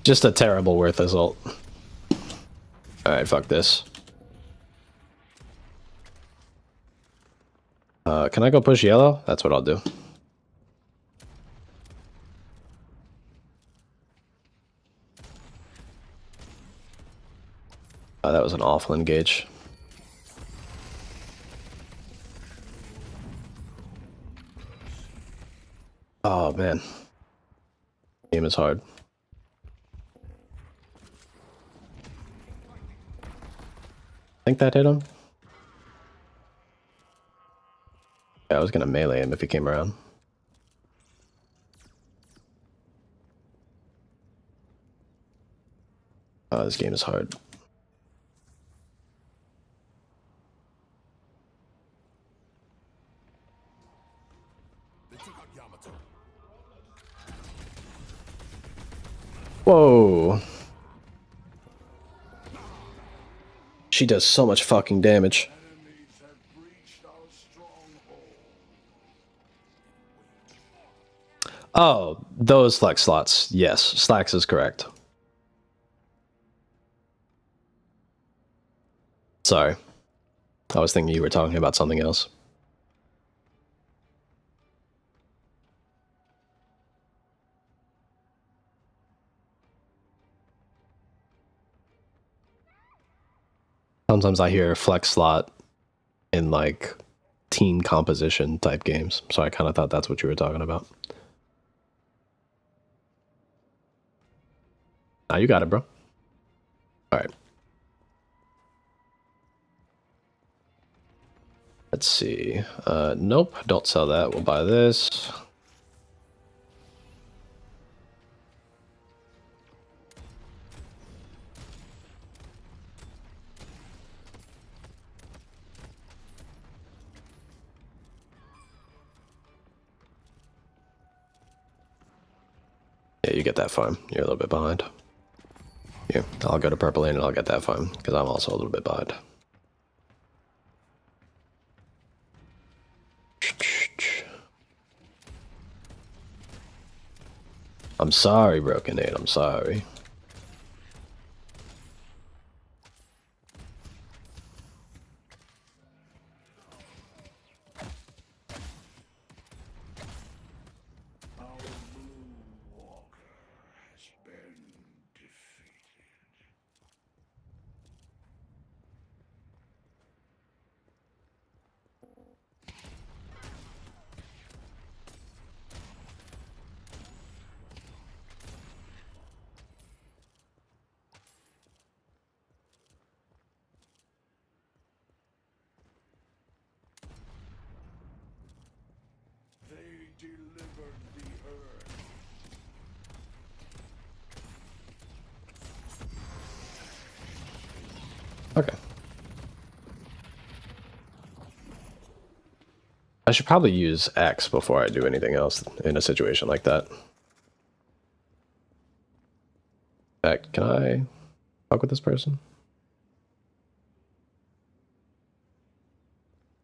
Just a terrible worthless ult. Alright, fuck this. Can I go push yellow? That's what I'll do. Oh, that was an awful engage. Oh, man. Game is hard. I think that hit him. Yeah, I was gonna melee him if he came around. Oh, this game is hard. They took out Yamato. Whoa. She does so much fucking damage. Enemies have breached our stronghold. Oh, those flex slots. Yes, Slacks is correct. Sorry. I was thinking you were talking about something else. Sometimes I hear flex slot in like team composition type games, so I kind of thought that's what you were talking about. Ah, you got it, bro. All right. Let's see. Nope, don't sell that. We'll buy this. Yeah, you get that farm. You're a little bit behind. Yeah, I'll go to purple lane and I'll get that farm because I'm also a little bit behind. I'm sorry, Broken 8. I'm sorry. They delivered the earth. Okay. I should probably use X before I do anything else in a situation like that. Heck, can I fuck with this person?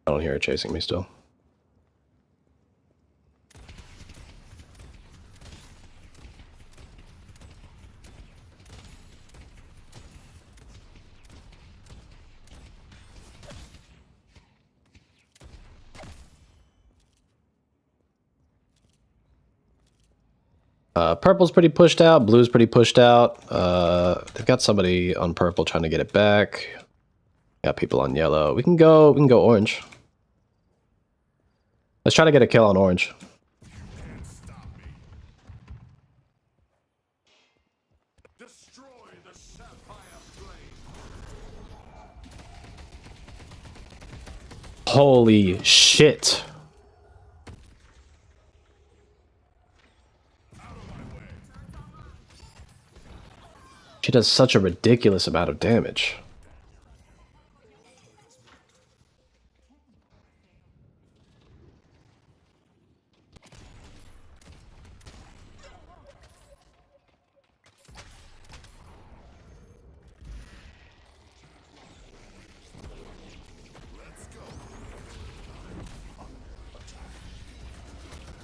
I don't hear her chasing me still. Purple's pretty pushed out. Blue's pretty pushed out. They've got somebody on purple trying to get it back. Got people on yellow. We can go orange. Let's try to get a kill on orange. Can't stop me. Destroy the sapphire flame. Holy shit. She does such a ridiculous amount of damage.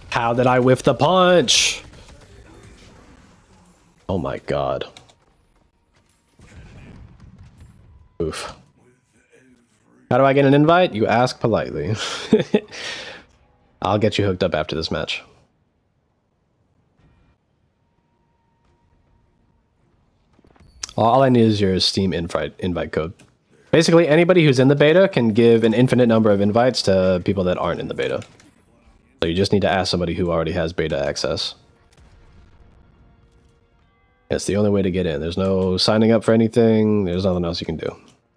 How did I whiff the punch? Oh my god. Oof. How do I get an invite? You ask politely. I'll get you hooked up after this match. All I need is your Steam invite code. Basically, anybody who's in the beta can give an infinite number of invites to people that aren't in the beta. So you just need to ask somebody who already has beta access. It's the only way to get in. There's no signing up for anything. There's nothing else you can do.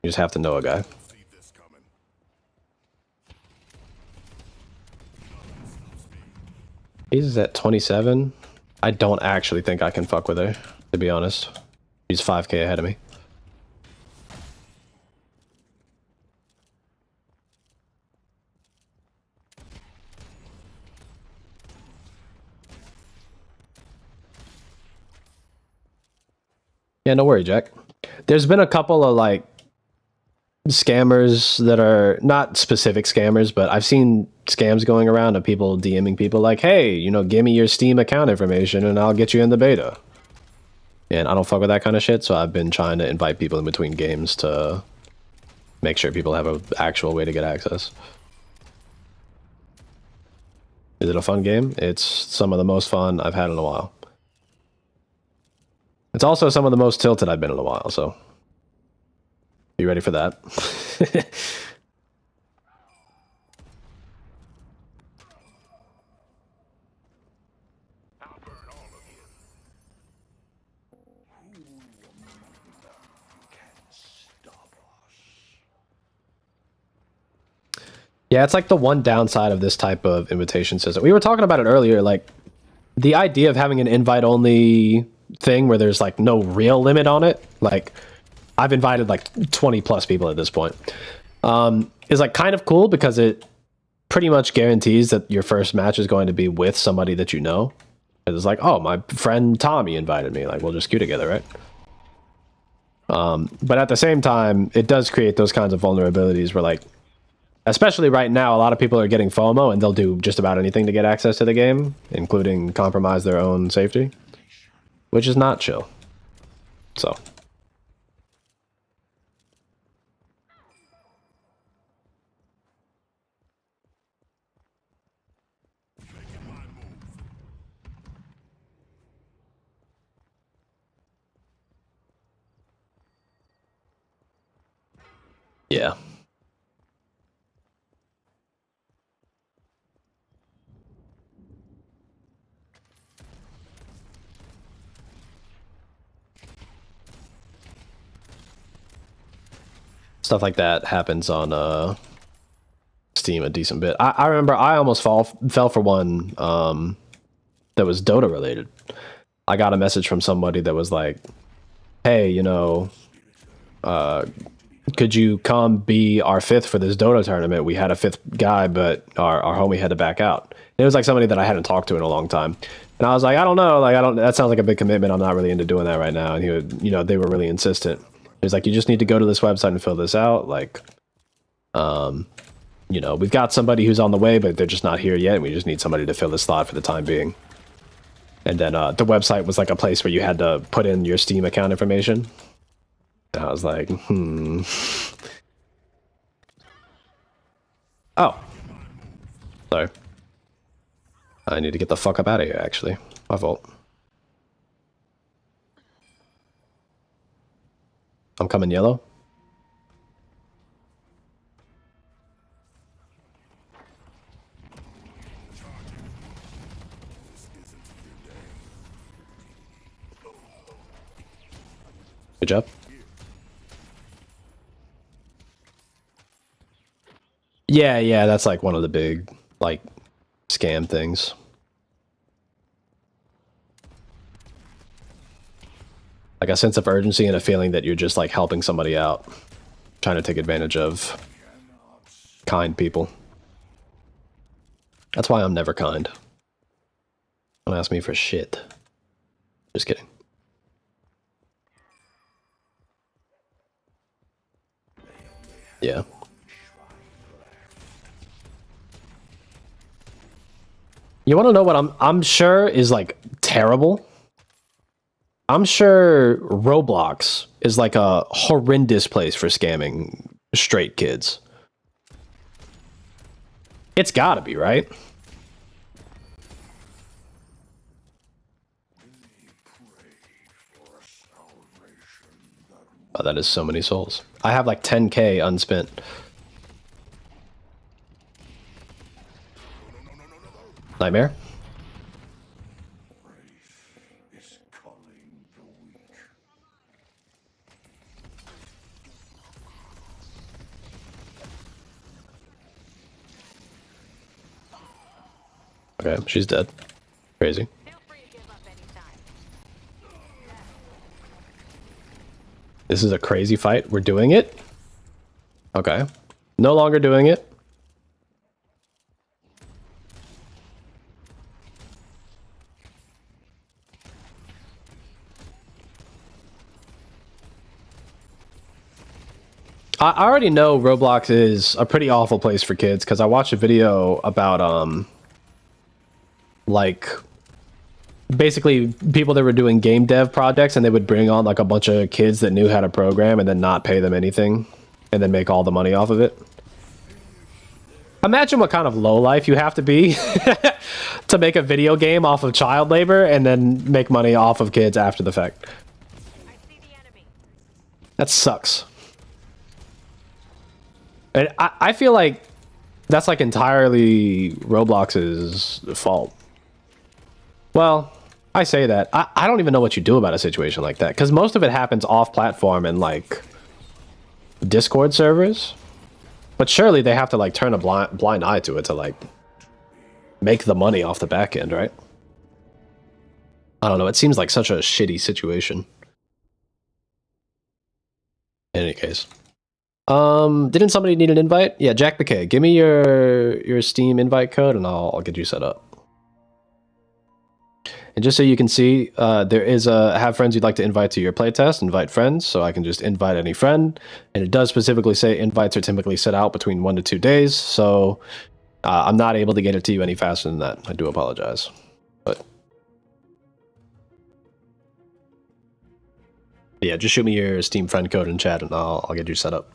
You just have to know a guy. See this coming. He's at 27. I don't actually think I can fuck with her, to be honest. She's 5k ahead of me. Yeah, no worry, Jack. There's been a couple of like scammers that are not specific scammers, but I've seen scams going around of people DMing people like, hey, you know, give me your Steam account information and I'll get you in the beta. And I don't fuck with that kind of shit, so I've been trying to invite people in between games to make sure people have an actual way to get access. Is it a fun game? It's some of the most fun I've had in a while. It's also some of the most tilted I've been in a while, so you ready for that? Yeah, it's like the one downside of this type of invitation system. We were talking about it earlier, like the idea of having an invite-only thing where there's like no real limit on it. Like I've invited like 20 plus people at this point. Is like kind of cool because it pretty much guarantees that your first match is going to be with somebody that you know. It's like, oh, my friend Tommy invited me. Like, we'll just queue together, right? But at the same time, it does create those kinds of vulnerabilities where, like, especially right now, a lot of people are getting FOMO and they'll do just about anything to get access to the game, including compromise their own safety, which is not chill. So. Yeah. Stuff like that happens on Steam a decent bit. I remember I almost fell for one that was Dota related. I got a message from somebody that was like, hey, you know, could you come be our fifth for this Dota tournament? We had a fifth guy, but our homie had to back out. It was like somebody that I hadn't talked to in a long time. And I was like, I don't know, like, that sounds like a big commitment. I'm not really into doing that right now. And he would, you know, they were really insistent. He was like, you just need to go to this website and fill this out. Like, you know, we've got somebody who's on the way, but they're just not here yet. And we just need somebody to fill this slot for the time being. And then the website was like a place where you had to put in your Steam account information. And I was like, Oh. Sorry. I need to get the fuck up out of here, actually. My fault. I'm coming yellow. Good job. Yeah, that's like one of the big, like, scam things. Like a sense of urgency and a feeling that you're just like helping somebody out, trying to take advantage of kind people. That's why I'm never kind. Don't ask me for shit. Just kidding. Yeah. You want to know what I'm sure is like terrible? I'm sure Roblox is like a horrendous place for scamming straight kids. It's gotta be, right? Oh, that is so many souls. I have like 10k unspent. Nightmare? Okay, she's dead. Crazy. Feel free to give up anytime. This is a crazy fight. We're doing it? Okay. No longer doing it. I already know Roblox is a pretty awful place for kids because I watched a video about like basically people that were doing game dev projects, and they would bring on like a bunch of kids that knew how to program and then not pay them anything and then make all the money off of it. Imagine what kind of lowlife you have to be to make a video game off of child labor and then make money off of kids after the fact. I see the enemy. That sucks. And I feel like that's like entirely Roblox's fault. Well, I say that. I don't even know what you do about a situation like that, because most of it happens off-platform and like Discord servers. But surely they have to like turn a blind eye to it to like make the money off the back end, right? I don't know. It seems like such a shitty situation. In any case. Didn't somebody need an invite? Yeah, Jack McKay. Give me your Steam invite code and I'll get you set up. And just so you can see, there is a have friends you'd like to invite to your playtest, invite friends, so I can just invite any friend. And it does specifically say invites are typically set out between 1 to 2 days, so I'm not able to get it to you any faster than that. I do apologize. But yeah, just shoot me your Steam friend code in chat and I'll get you set up.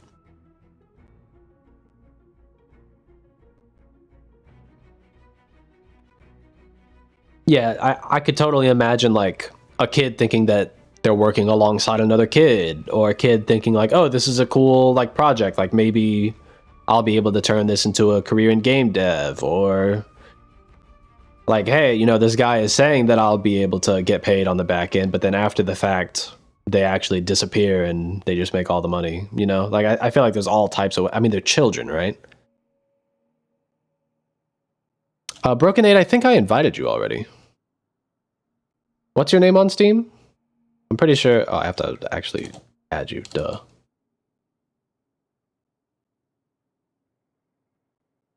Yeah, I could totally imagine like a kid thinking that they're working alongside another kid, or a kid thinking like, oh, this is a cool like project, like maybe I'll be able to turn this into a career in game dev, or like, hey, you know, this guy is saying that I'll be able to get paid on the back end, but then after the fact they actually disappear and they just make all the money, you know? Like I feel like there's all types of, I mean, they're children, right? Broken 8, I think I invited you already. What's your name on Steam? I'm pretty sure. Oh, I have to actually add you. Duh.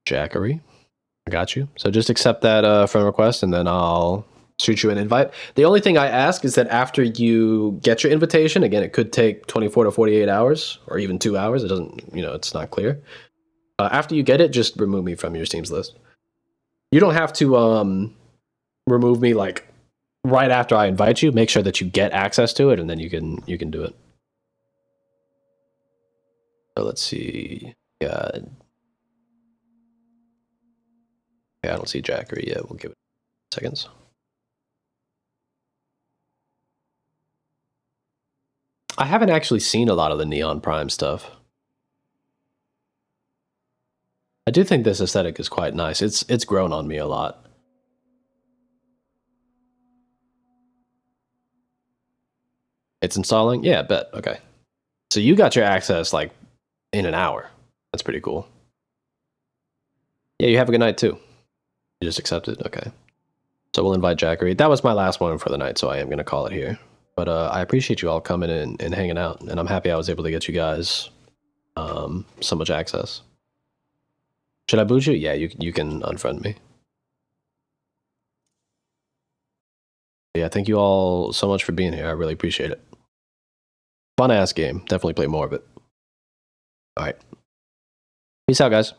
Jackery. I got you. So just accept that friend request and then I'll shoot you an invite. The only thing I ask is that after you get your invitation, again, it could take 24 to 48 hours or even 2 hours. It doesn't, you know, it's not clear. After you get it, just remove me from your Steam's list. You don't have to remove me like right after I invite you. Make sure that you get access to it, and then you can do it. So let's see. Yeah, I don't see Jackery yet. We'll give it seconds. I haven't actually seen a lot of the Neon Prime stuff. I do think this aesthetic is quite nice. It's grown on me a lot. It's installing? Yeah, I bet. Okay. So you got your access like in an hour. That's pretty cool. Yeah, you have a good night too. You just accepted? Okay. So we'll invite Jackery. That was my last one for the night, so I am going to call it here. But I appreciate you all coming in and hanging out, and I'm happy I was able to get you guys so much access. Should I boot you? Yeah, you can unfriend me. Yeah, thank you all so much for being here. I really appreciate it. Fun ass game. Definitely play more of it. All right. Peace out, guys.